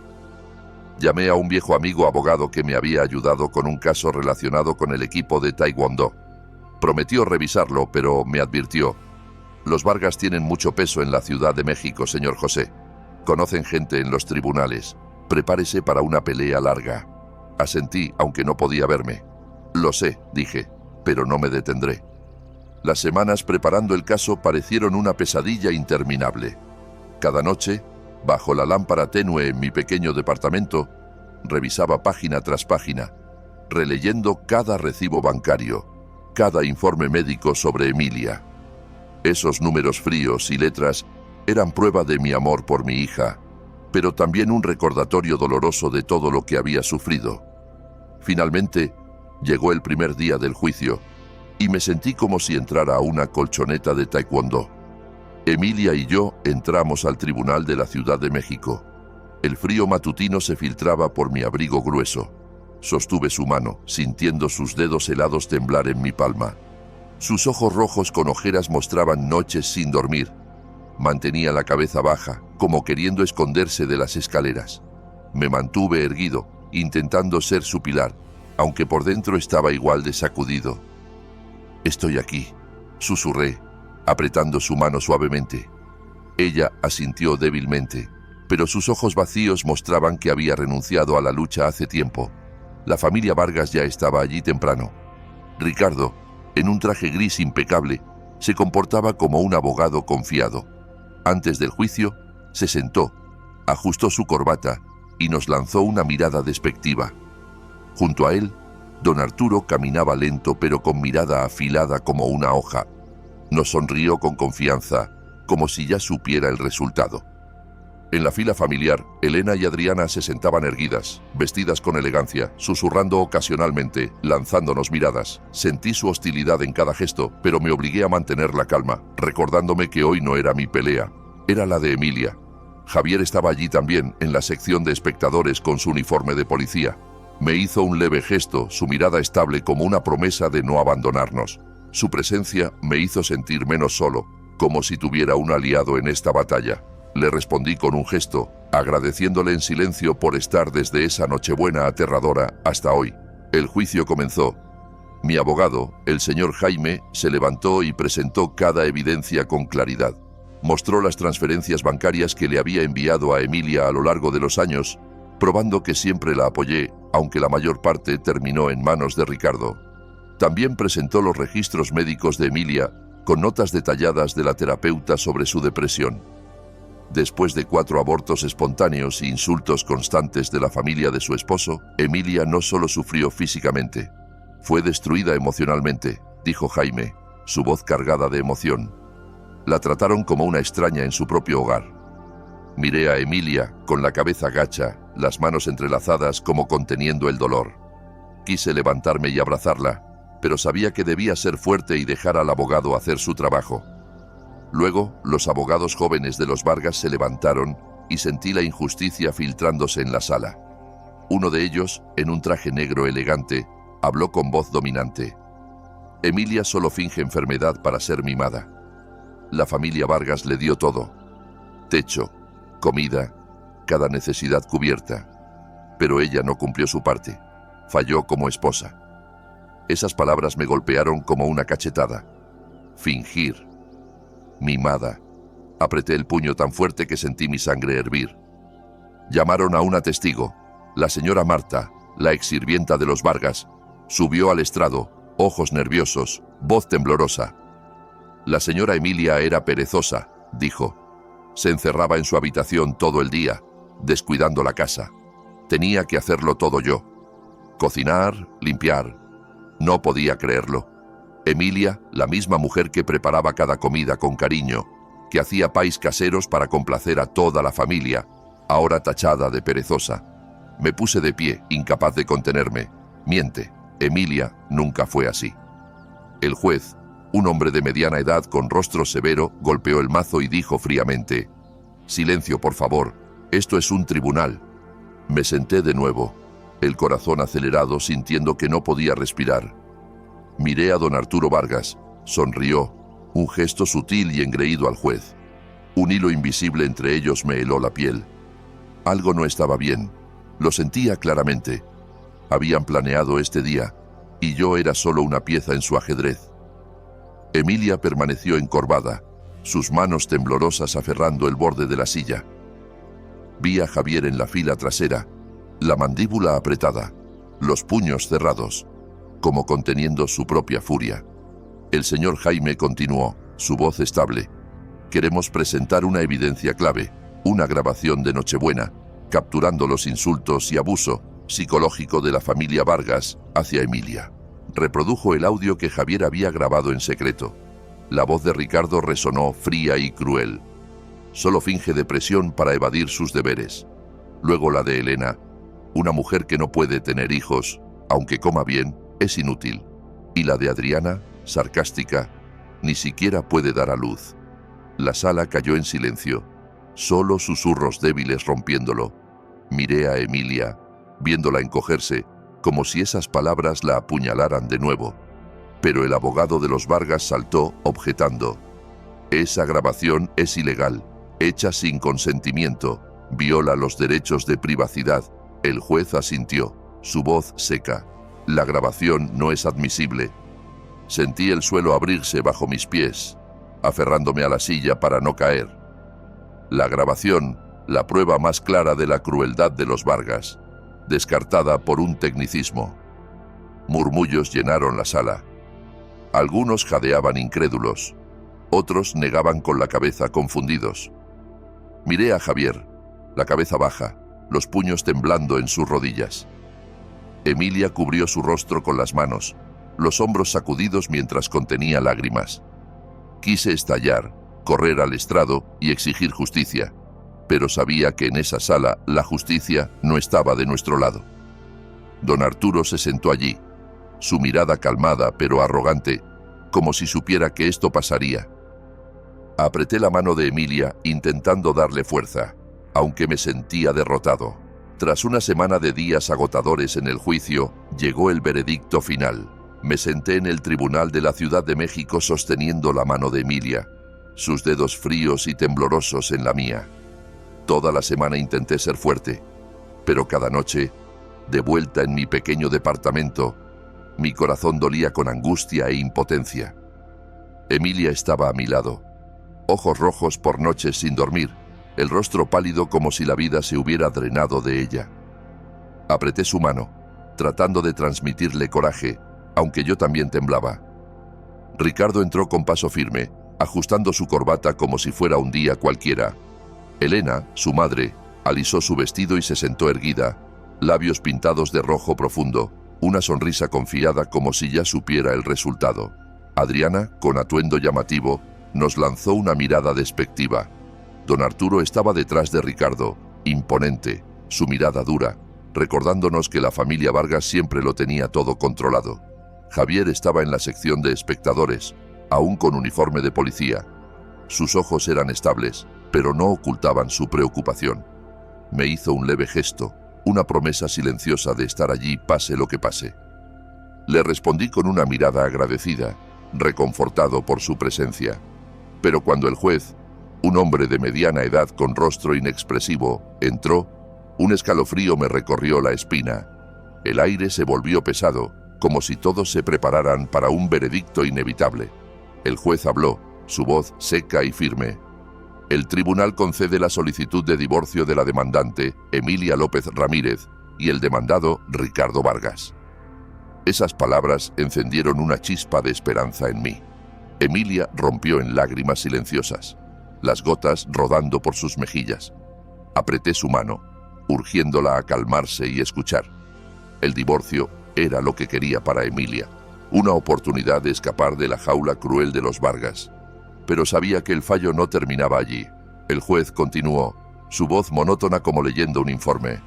Llamé a un viejo amigo abogado que me había ayudado con un caso relacionado con el equipo de Taekwondo. Prometió revisarlo, pero me advirtió: «Los Vargas tienen mucho peso en la Ciudad de México, señor José. Conocen gente en los tribunales. Prepárese para una pelea larga». Asentí, aunque no podía verme. «Lo sé», dije, «pero no me detendré». Las semanas preparando el caso parecieron una pesadilla interminable. Cada noche, bajo la lámpara tenue en mi pequeño departamento, revisaba página tras página, releyendo cada recibo bancario, cada informe médico sobre Emilia. Esos números fríos y letras eran prueba de mi amor por mi hija, pero también un recordatorio doloroso de todo lo que había sufrido. Finalmente, llegó el primer día del juicio, y me sentí como si entrara a una colchoneta de taekwondo. Emilia y yo entramos al tribunal de la Ciudad de México. El frío matutino se filtraba por mi abrigo grueso. Sostuve su mano, sintiendo sus dedos helados temblar en mi palma. Sus ojos rojos con ojeras mostraban noches sin dormir. Mantenía la cabeza baja, como queriendo esconderse de las escaleras. Me mantuve erguido, intentando ser su pilar, aunque por dentro estaba igual de sacudido. «Estoy aquí», susurré, apretando su mano suavemente. Ella asintió débilmente, pero sus ojos vacíos mostraban que había renunciado a la lucha hace tiempo. La familia Vargas ya estaba allí temprano. Ricardo, en un traje gris impecable, se comportaba como un abogado confiado. Antes del juicio, se sentó, ajustó su corbata y nos lanzó una mirada despectiva. Junto a él, don Arturo caminaba lento pero con mirada afilada como una hoja. Nos sonrió con confianza, como si ya supiera el resultado. En la fila familiar, Elena y Adriana se sentaban erguidas, vestidas con elegancia, susurrando ocasionalmente, lanzándonos miradas. Sentí su hostilidad en cada gesto, pero me obligué a mantener la calma, recordándome que hoy no era mi pelea, era la de Emilia. Javier estaba allí también, en la sección de espectadores con su uniforme de policía. Me hizo un leve gesto, su mirada estable como una promesa de no abandonarnos. Su presencia me hizo sentir menos solo, como si tuviera un aliado en esta batalla. Le respondí con un gesto, agradeciéndole en silencio por estar desde esa Nochebuena aterradora hasta hoy. El juicio comenzó. Mi abogado, el señor Jaime, se levantó y presentó cada evidencia con claridad. Mostró las transferencias bancarias que le había enviado a Emilia a lo largo de los años, probando que siempre la apoyé, aunque la mayor parte terminó en manos de Ricardo. También presentó los registros médicos de Emilia, con notas detalladas de la terapeuta sobre su depresión. Después de 4 abortos espontáneos e insultos constantes de la familia de su esposo, Emilia no solo sufrió físicamente, fue destruida emocionalmente, dijo Jaime, su voz cargada de emoción. La trataron como una extraña en su propio hogar. Miré a Emilia, con la cabeza gacha, las manos entrelazadas como conteniendo el dolor. Quise levantarme y abrazarla, pero sabía que debía ser fuerte y dejar al abogado hacer su trabajo. Luego, los abogados jóvenes de los Vargas se levantaron y sentí la injusticia filtrándose en la sala. Uno de ellos, en un traje negro elegante, habló con voz dominante. Emilia solo finge enfermedad para ser mimada. La familia Vargas le dio todo. Techo, comida, cada necesidad cubierta. Pero ella no cumplió su parte. Falló como esposa. Esas palabras me golpearon como una cachetada. Fingir. Mimada. Apreté el puño tan fuerte que sentí mi sangre hervir. Llamaron a una testigo, la señora Marta, la exsirvienta de los Vargas. Subió al estrado, ojos nerviosos, voz temblorosa. La señora Emilia era perezosa, dijo. Se encerraba en su habitación todo el día, descuidando la casa. Tenía que hacerlo todo yo. Cocinar, limpiar. No podía creerlo. Emilia, la misma mujer que preparaba cada comida con cariño, que hacía pais caseros para complacer a toda la familia, ahora tachada de perezosa. Me puse de pie, incapaz de contenerme. Miente, Emilia nunca fue así. El juez, un hombre de mediana edad con rostro severo, golpeó el mazo y dijo fríamente: «Silencio, por favor, esto es un tribunal». Me senté de nuevo, el corazón acelerado, sintiendo que no podía respirar. Miré a don Arturo Vargas, sonrió, un gesto sutil y engreído al juez. Un hilo invisible entre ellos me heló la piel. Algo no estaba bien, lo sentía claramente. Habían planeado este día, y yo era solo una pieza en su ajedrez. Emilia permaneció encorvada, sus manos temblorosas aferrando el borde de la silla. Vi a Javier en la fila trasera, la mandíbula apretada, los puños cerrados, como conteniendo su propia furia. El señor Jaime continuó, su voz estable. Queremos presentar una evidencia clave, una grabación de Nochebuena, capturando los insultos y abuso psicológico de la familia Vargas hacia Emilia. Reprodujo el audio que Javier había grabado en secreto. La voz de Ricardo resonó fría y cruel. Solo finge depresión para evadir sus deberes. Luego la de Elena, una mujer que no puede tener hijos, aunque coma bien, es inútil. Y la de Adriana, sarcástica, ni siquiera puede dar a luz. La sala cayó en silencio, solo susurros débiles rompiéndolo. Miré a Emilia, viéndola encogerse, como si esas palabras la apuñalaran de nuevo. Pero el abogado de los Vargas saltó, objetando. Esa grabación es ilegal, hecha sin consentimiento, viola los derechos de privacidad. El juez asintió, su voz seca. La grabación no es admisible. Sentí el suelo abrirse bajo mis pies, aferrándome a la silla para no caer. La grabación, la prueba más clara de la crueldad de los Vargas, descartada por un tecnicismo. Murmullos llenaron la sala. Algunos jadeaban incrédulos, otros negaban con la cabeza confundidos. Miré a Javier, la cabeza baja, los puños temblando en sus rodillas. Emilia cubrió su rostro con las manos, los hombros sacudidos mientras contenía lágrimas. Quise estallar, correr al estrado y exigir justicia, pero sabía que en esa sala la justicia no estaba de nuestro lado. Don Arturo se sentó allí, su mirada calmada pero arrogante, como si supiera que esto pasaría. Apreté la mano de Emilia intentando darle fuerza, aunque me sentía derrotado. Tras una semana de días agotadores en el juicio, llegó el veredicto final. Me senté en el tribunal de la Ciudad de México sosteniendo la mano de Emilia, sus dedos fríos y temblorosos en la mía. Toda la semana intenté ser fuerte, pero cada noche, de vuelta en mi pequeño departamento, mi corazón dolía con angustia e impotencia. Emilia estaba a mi lado, ojos rojos por noches sin dormir, el rostro pálido como si la vida se hubiera drenado de ella. Apreté su mano, tratando de transmitirle coraje, aunque yo también temblaba. Ricardo entró con paso firme, ajustando su corbata como si fuera un día cualquiera. Elena, su madre, alisó su vestido y se sentó erguida, labios pintados de rojo profundo, una sonrisa confiada como si ya supiera el resultado. Adriana, con atuendo llamativo, nos lanzó una mirada despectiva. Don Arturo estaba detrás de Ricardo, imponente, su mirada dura, recordándonos que la familia Vargas siempre lo tenía todo controlado. Javier estaba en la sección de espectadores, aún con uniforme de policía. Sus ojos eran estables, pero no ocultaban su preocupación. Me hizo un leve gesto, una promesa silenciosa de estar allí pase lo que pase. Le respondí con una mirada agradecida, reconfortado por su presencia. Pero cuando el juez, un hombre de mediana edad con rostro inexpresivo, entró, un escalofrío me recorrió la espina. El aire se volvió pesado, como si todos se prepararan para un veredicto inevitable. El juez habló, su voz seca y firme. El tribunal concede la solicitud de divorcio de la demandante, Emilia López Ramírez, y el demandado, Ricardo Vargas. Esas palabras encendieron una chispa de esperanza en mí. Emilia rompió en lágrimas silenciosas, las gotas rodando por sus mejillas. Apreté su mano, urgiéndola a calmarse y escuchar. El divorcio era lo que quería para Emilia, una oportunidad de escapar de la jaula cruel de los Vargas. Pero sabía que el fallo no terminaba allí. El juez continuó, su voz monótona como leyendo un informe.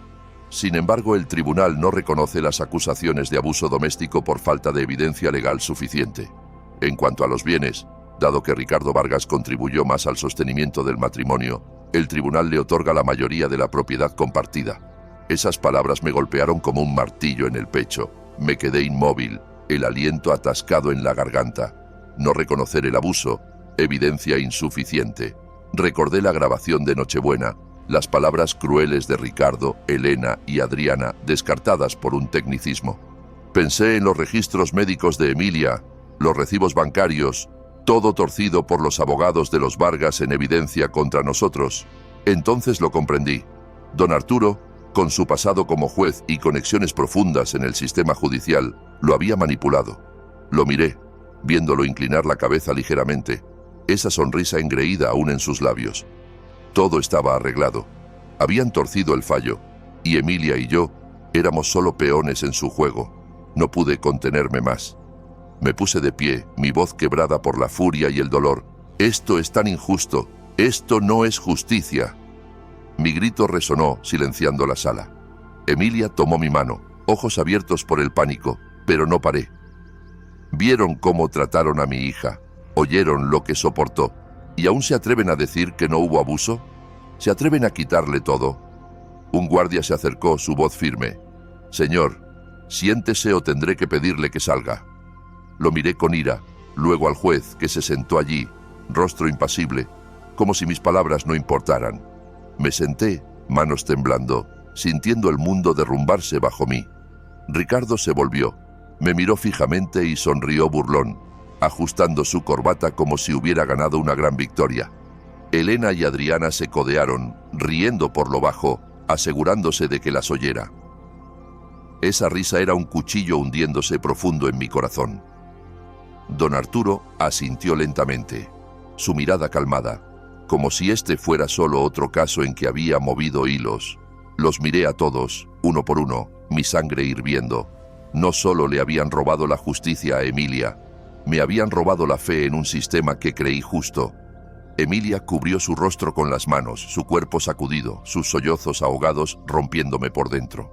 Sin embargo, el tribunal no reconoce las acusaciones de abuso doméstico por falta de evidencia legal suficiente. En cuanto a los bienes, dado que Ricardo Vargas contribuyó más al sostenimiento del matrimonio, el tribunal le otorga la mayoría de la propiedad compartida. Esas palabras me golpearon como un martillo en el pecho. Me quedé inmóvil, el aliento atascado en la garganta. No reconocer el abuso, evidencia insuficiente. Recordé la grabación de Nochebuena, las palabras crueles de Ricardo, Elena y Adriana, descartadas por un tecnicismo. Pensé en los registros médicos de Emilia, los recibos bancarios, todo torcido por los abogados de los Vargas en evidencia contra nosotros. Entonces lo comprendí. Don Arturo, con su pasado como juez y conexiones profundas en el sistema judicial, lo había manipulado. Lo miré, viéndolo inclinar la cabeza ligeramente, esa sonrisa engreída aún en sus labios. Todo estaba arreglado. Habían torcido el fallo, y Emilia y yo éramos solo peones en su juego. No pude contenerme más. Me puse de pie, mi voz quebrada por la furia y el dolor. «Esto es tan injusto. Esto no es justicia». Mi grito resonó, silenciando la sala. Emilia tomó mi mano, ojos abiertos por el pánico, pero no paré. Vieron cómo trataron a mi hija, oyeron lo que soportó, y aún se atreven a decir que no hubo abuso. ¿Se atreven a quitarle todo? Un guardia se acercó, su voz firme. Señor, siéntese o tendré que pedirle que salga. Lo miré con ira, luego al juez, que se sentó allí, rostro impasible, como si mis palabras no importaran. Me senté, manos temblando, sintiendo el mundo derrumbarse bajo mí. Ricardo se volvió, me miró fijamente y sonrió burlón, ajustando su corbata como si hubiera ganado una gran victoria. Elena y Adriana se codearon, riendo por lo bajo, asegurándose de que las oyera. Esa risa era un cuchillo hundiéndose profundo en mi corazón. Don Arturo asintió lentamente, su mirada calmada, como si este fuera solo otro caso en que había movido hilos. Los miré a todos, uno por uno, mi sangre hirviendo. No solo le habían robado la justicia a Emilia, me habían robado la fe en un sistema que creí justo. Emilia cubrió su rostro con las manos, su cuerpo sacudido, sus sollozos ahogados rompiéndome por dentro.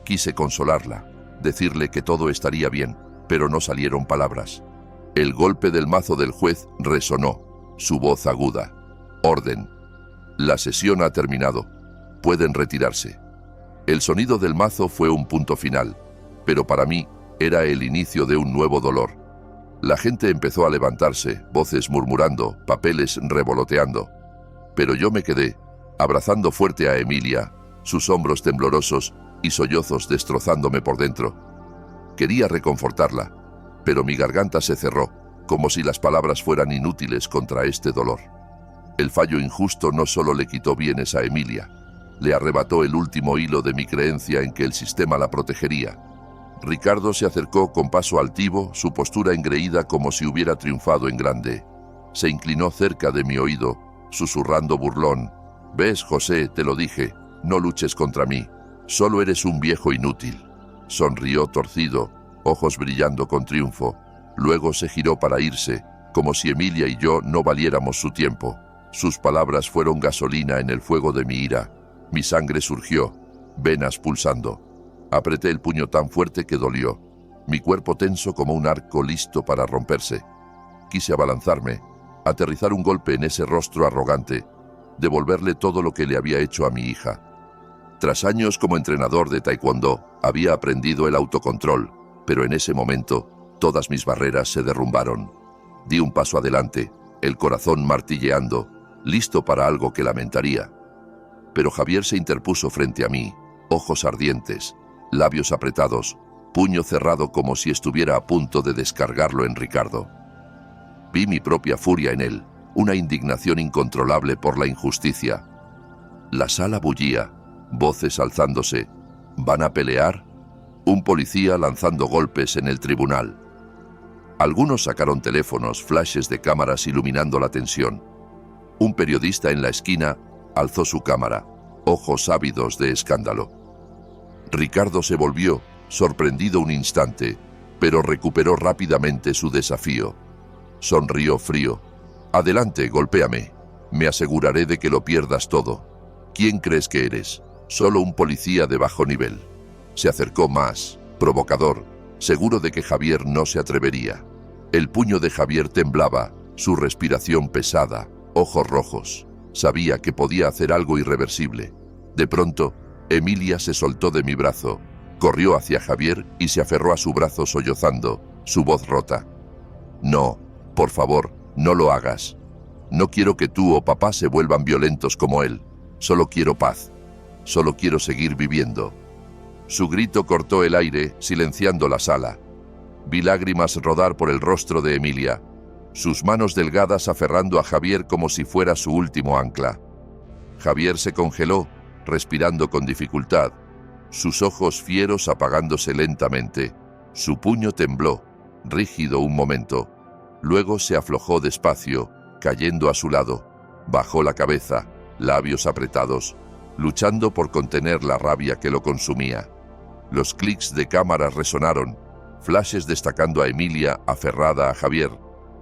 Quise consolarla, decirle que todo estaría bien, pero no salieron palabras. El golpe del mazo del juez resonó, su voz aguda. Orden. La sesión ha terminado. Pueden retirarse. El sonido del mazo fue un punto final, pero para mí era el inicio de un nuevo dolor. La gente empezó a levantarse, voces murmurando, papeles revoloteando. Pero yo me quedé, abrazando fuerte a Emilia, sus hombros temblorosos y sollozos destrozándome por dentro. Quería reconfortarla, pero mi garganta se cerró, como si las palabras fueran inútiles contra este dolor. El fallo injusto no solo le quitó bienes a Emilia, le arrebató el último hilo de mi creencia en que el sistema la protegería. Ricardo se acercó con paso altivo, su postura engreída como si hubiera triunfado en grande. Se inclinó cerca de mi oído, susurrando burlón. «¿Ves, José? Te lo dije, no luches contra mí, solo eres un viejo inútil». Sonrió torcido, ojos brillando con triunfo. Luego se giró para irse, como si Emilia y yo no valiéramos su tiempo. Sus palabras fueron gasolina en el fuego de mi ira. Mi sangre surgió, venas pulsando. Apreté el puño tan fuerte que dolió, mi cuerpo tenso como un arco listo para romperse. Quise abalanzarme, aterrizar un golpe en ese rostro arrogante, devolverle todo lo que le había hecho a mi hija. Tras años como entrenador de taekwondo, había aprendido el autocontrol, pero en ese momento, todas mis barreras se derrumbaron. Di un paso adelante, el corazón martilleando, listo para algo que lamentaría. Pero Javier se interpuso frente a mí, ojos ardientes, labios apretados, puño cerrado como si estuviera a punto de descargarlo en Ricardo. Vi mi propia furia en él, una indignación incontrolable por la injusticia. La sala bullía, voces alzándose. ¿Van a pelear? Un policía lanzando golpes en el tribunal. Algunos sacaron teléfonos, flashes de cámaras iluminando la tensión. Un periodista en la esquina alzó su cámara, ojos ávidos de escándalo. Ricardo se volvió, sorprendido un instante, pero recuperó rápidamente su desafío. Sonrió frío. «Adelante, golpéame. Me aseguraré de que lo pierdas todo. ¿Quién crees que eres? Solo un policía de bajo nivel». Se acercó más, provocador, seguro de que Javier no se atrevería. El puño de Javier temblaba, su respiración pesada, ojos rojos. Sabía que podía hacer algo irreversible. De pronto, Emilia se soltó de mi brazo, corrió hacia Javier y se aferró a su brazo sollozando, su voz rota. «No, por favor, no lo hagas. No quiero que tú o papá se vuelvan violentos como él. Solo quiero paz. Solo quiero seguir viviendo». Su grito cortó el aire, silenciando la sala. Vi lágrimas rodar por el rostro de Emilia, sus manos delgadas aferrando a Javier como si fuera su último ancla. Javier se congeló, respirando con dificultad, sus ojos fieros apagándose lentamente. Su puño tembló, rígido un momento. Luego se aflojó despacio, cayendo a su lado. Bajó la cabeza, labios apretados, luchando por contener la rabia que lo consumía. Los clics de cámara resonaron, flashes destacando a Emilia aferrada a Javier,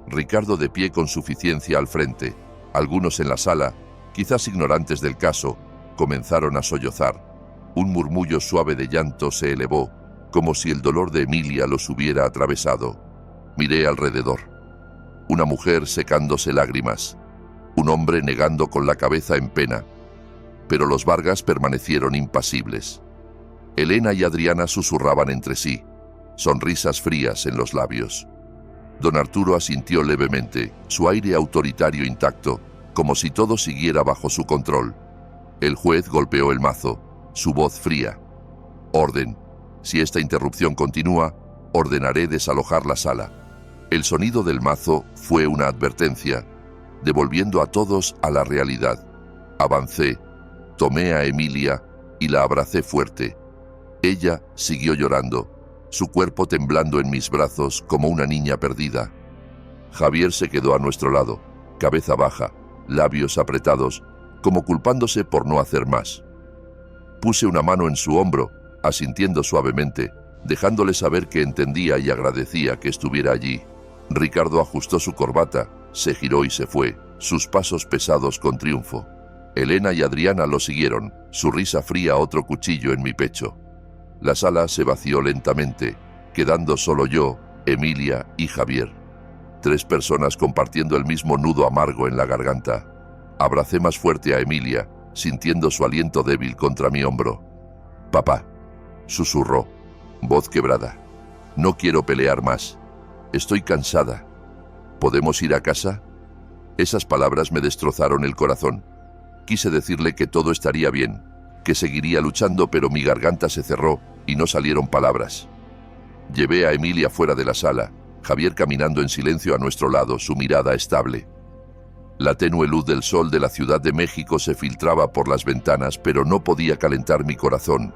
Ricardo de pie con suficiencia al frente. Algunos en la sala, quizás ignorantes del caso, comenzaron a sollozar. Un murmullo suave de llanto se elevó, como si el dolor de Emilia los hubiera atravesado. Miré alrededor. Una mujer secándose lágrimas. Un hombre negando con la cabeza en pena. Pero los Vargas permanecieron impasibles. Elena y Adriana susurraban entre sí, sonrisas frías en los labios. Don Arturo asintió levemente, su aire autoritario intacto, como si todo siguiera bajo su control. El juez golpeó el mazo, su voz fría. Orden. Si esta interrupción continúa, ordenaré desalojar la sala. El sonido del mazo fue una advertencia, devolviendo a todos a la realidad. Avancé, tomé a Emilia y la abracé fuerte. Ella siguió llorando, su cuerpo temblando en mis brazos como una niña perdida. Javier se quedó a nuestro lado, cabeza baja, labios apretados, como culpándose por no hacer más. Puse una mano en su hombro, asintiendo suavemente, dejándole saber que entendía y agradecía que estuviera allí. Ricardo ajustó su corbata, se giró y se fue, sus pasos pesados con triunfo. Elena y Adriana lo siguieron, su risa fría otro cuchillo en mi pecho. La sala se vació lentamente, quedando solo yo, Emilia y Javier. 3 personas compartiendo el mismo nudo amargo en la garganta. Abracé más fuerte a Emilia, sintiendo su aliento débil contra mi hombro. «Papá», susurró, voz quebrada. «No quiero pelear más. Estoy cansada. ¿Podemos ir a casa?» Esas palabras me destrozaron el corazón. Quise decirle que todo estaría bien, que seguiría luchando, pero mi garganta se cerró y no salieron palabras. Llevé a Emilia fuera de la sala, Javier caminando en silencio a nuestro lado, su mirada estable. La tenue luz del sol de la Ciudad de México se filtraba por las ventanas, pero no podía calentar mi corazón.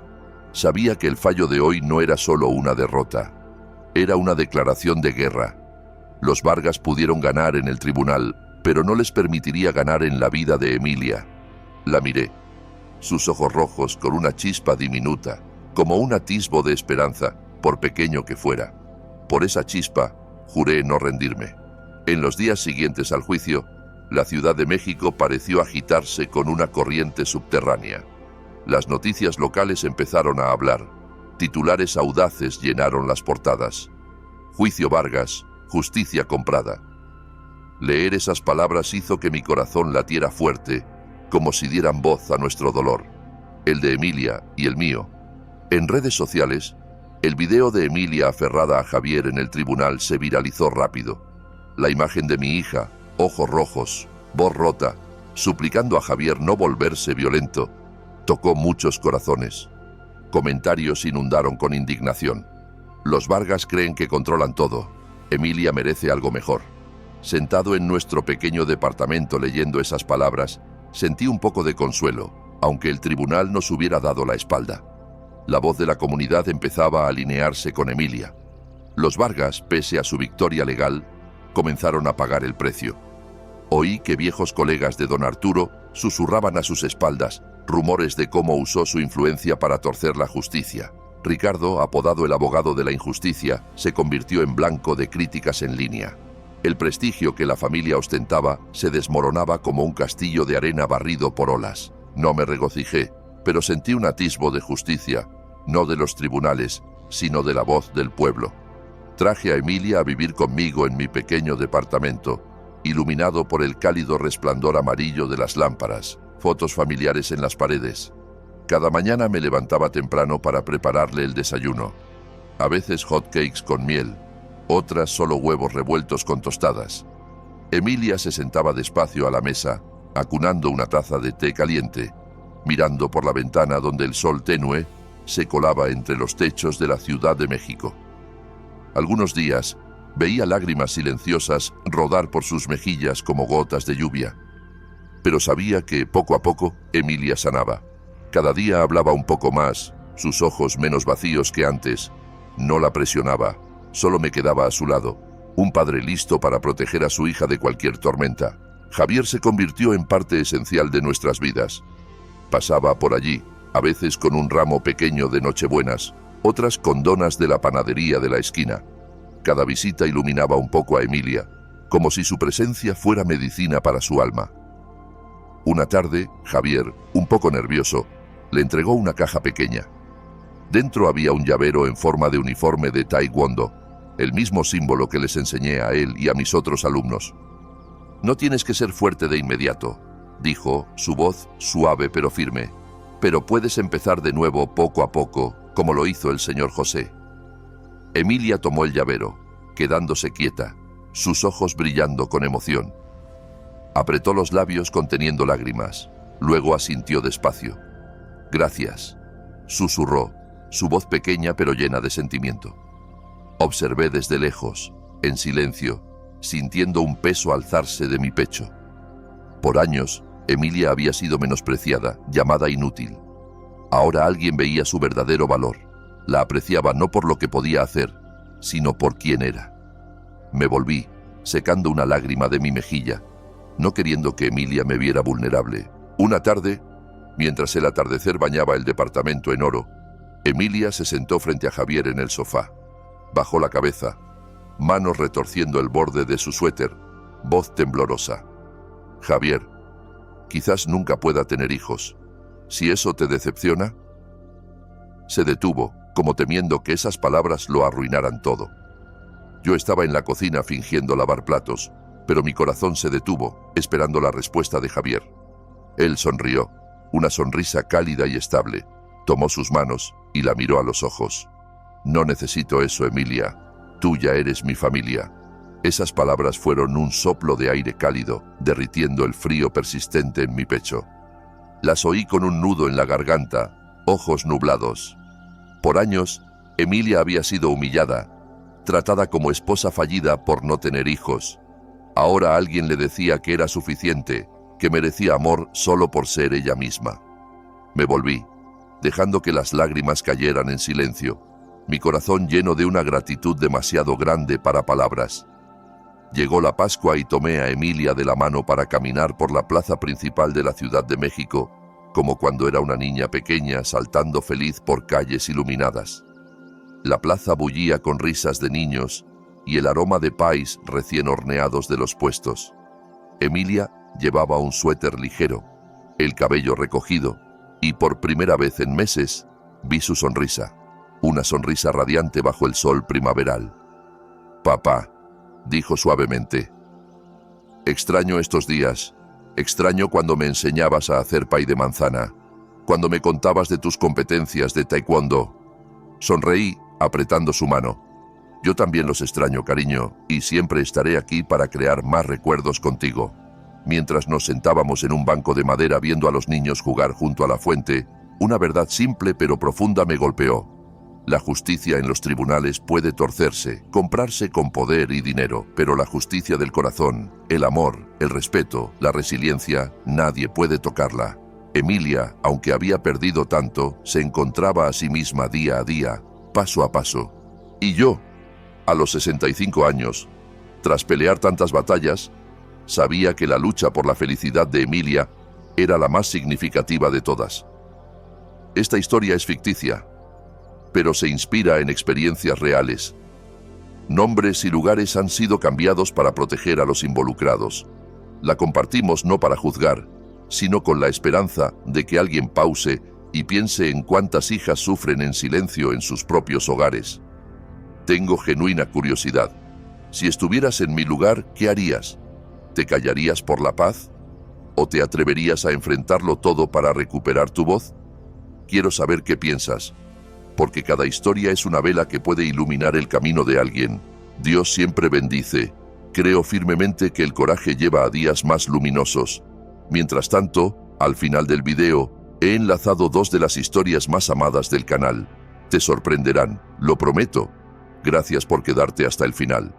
Sabía que el fallo de hoy no era solo una derrota. Era una declaración de guerra. Los Vargas pudieron ganar en el tribunal, pero no les permitiría ganar en la vida de Emilia. La miré. Sus ojos rojos con una chispa diminuta, como un atisbo de esperanza, por pequeño que fuera. Por esa chispa, juré no rendirme. En los días siguientes al juicio, la Ciudad de México pareció agitarse con una corriente subterránea. Las noticias locales empezaron a hablar. Titulares audaces llenaron las portadas. Juicio Vargas, justicia comprada. Leer esas palabras hizo que mi corazón latiera fuerte, como si dieran voz a nuestro dolor, el de Emilia y el mío. En redes sociales, el video de Emilia aferrada a Javier en el tribunal se viralizó rápido. La imagen de mi hija, ojos rojos, voz rota, suplicando a Javier no volverse violento, tocó muchos corazones. Comentarios inundaron con indignación. Los Vargas creen que controlan todo. Emilia merece algo mejor. Sentado en nuestro pequeño departamento leyendo esas palabras, sentí un poco de consuelo, aunque el tribunal nos hubiera dado la espalda. La voz de la comunidad empezaba a alinearse con Emilia. Los Vargas, pese a su victoria legal, comenzaron a pagar el precio. Oí que viejos colegas de don Arturo susurraban a sus espaldas rumores de cómo usó su influencia para torcer la justicia. Ricardo, apodado el abogado de la injusticia, se convirtió en blanco de críticas en línea. El prestigio que la familia ostentaba se desmoronaba como un castillo de arena barrido por olas. No me regocijé, pero sentí un atisbo de justicia, no de los tribunales, sino de la voz del pueblo. Traje a Emilia a vivir conmigo en mi pequeño departamento, iluminado por el cálido resplandor amarillo de las lámparas, fotos familiares en las paredes. Cada mañana me levantaba temprano para prepararle el desayuno. A veces hot cakes con miel, otras solo huevos revueltos con tostadas. Emilia se sentaba despacio a la mesa, acunando una taza de té caliente, mirando por la ventana donde el sol tenue se colaba entre los techos de la Ciudad de México. Algunos días veía lágrimas silenciosas rodar por sus mejillas como gotas de lluvia, pero sabía que poco a poco Emilia sanaba. Cada día hablaba un poco más, sus ojos menos vacíos que antes. No la presionaba, solo me quedaba a su lado, un padre listo para proteger a su hija de cualquier tormenta. Javier se convirtió en parte esencial de nuestras vidas. Pasaba por allí, a veces con un ramo pequeño de nochebuenas, otras con donas de la panadería de la esquina. Cada visita iluminaba un poco a Emilia, como si su presencia fuera medicina para su alma. Una tarde, Javier, un poco nervioso, le entregó una caja pequeña. Dentro había un llavero en forma de uniforme de taekwondo. el mismo símbolo que les enseñé a él y a mis otros alumnos. No tienes que ser fuerte de inmediato, dijo, su voz suave pero firme, pero puedes empezar de nuevo poco a poco, como lo hizo el señor José. Emilia tomó el llavero, quedándose quieta, sus ojos brillando con emoción. Apretó los labios conteniendo lágrimas, luego asintió despacio. «Gracias», susurró, su voz pequeña pero llena de sentimiento. Observé desde lejos, en silencio, sintiendo un peso alzarse de mi pecho. Por años, Emilia había sido menospreciada, llamada inútil. Ahora alguien veía su verdadero valor. La apreciaba no por lo que podía hacer, sino por quién era. Me volví, secando una lágrima de mi mejilla, no queriendo que Emilia me viera vulnerable. Una tarde, mientras el atardecer bañaba el departamento en oro, Emilia se sentó frente a Javier en el sofá. Bajó la cabeza, manos retorciendo el borde de su suéter, voz temblorosa. «Javier, quizás nunca pueda tener hijos. ¿Si eso te decepciona?» Se detuvo, como temiendo que esas palabras lo arruinaran todo. Yo estaba en la cocina fingiendo lavar platos, pero mi corazón se detuvo, esperando la respuesta de Javier. Él sonrió, una sonrisa cálida y estable. Tomó sus manos y la miró a los ojos. «No necesito eso, Emilia. Tú ya eres mi familia». Esas palabras fueron un soplo de aire cálido, derritiendo el frío persistente en mi pecho. Las oí con un nudo en la garganta, ojos nublados. Por años, Emilia había sido humillada, tratada como esposa fallida por no tener hijos. Ahora alguien le decía que era suficiente, que merecía amor solo por ser ella misma. Me volví, dejando que las lágrimas cayeran en silencio, mi corazón lleno de una gratitud demasiado grande para palabras. Llegó la Pascua y tomé a Emilia de la mano para caminar por la plaza principal de la Ciudad de México, como cuando era una niña pequeña saltando feliz por calles iluminadas. La plaza bullía con risas de niños y el aroma de pais recién horneados de los puestos. Emilia llevaba un suéter ligero, el cabello recogido, y por primera vez en meses vi su sonrisa, una sonrisa radiante bajo el sol primaveral. «Papá», dijo suavemente, «extraño estos días, extraño cuando me enseñabas a hacer pay de manzana, cuando me contabas de tus competencias de taekwondo». Sonreí, apretando su mano. «Yo también los extraño, cariño, y siempre estaré aquí para crear más recuerdos contigo». Mientras nos sentábamos en un banco de madera viendo a los niños jugar junto a la fuente, una verdad simple pero profunda me golpeó. La justicia en los tribunales puede torcerse, comprarse con poder y dinero, pero la justicia del corazón, el amor, el respeto, la resiliencia, nadie puede tocarla. Emilia, aunque había perdido tanto, se encontraba a sí misma día a día, paso a paso. Y yo, a los 65 años, tras pelear tantas batallas, sabía que la lucha por la felicidad de Emilia era la más significativa de todas. Esta historia es ficticia, pero se inspira en experiencias reales. Nombres y lugares han sido cambiados para proteger a los involucrados. La compartimos no para juzgar, sino con la esperanza de que alguien pause y piense en cuántas hijas sufren en silencio en sus propios hogares. Tengo genuina curiosidad. Si estuvieras en mi lugar, ¿qué harías? ¿Te callarías por la paz? ¿O te atreverías a enfrentarlo todo para recuperar tu voz? Quiero saber qué piensas, porque cada historia es una vela que puede iluminar el camino de alguien. Dios siempre bendice. Creo firmemente que el coraje lleva a días más luminosos. Mientras tanto, al final del video, he enlazado dos de las historias más amadas del canal. Te sorprenderán, lo prometo. Gracias por quedarte hasta el final.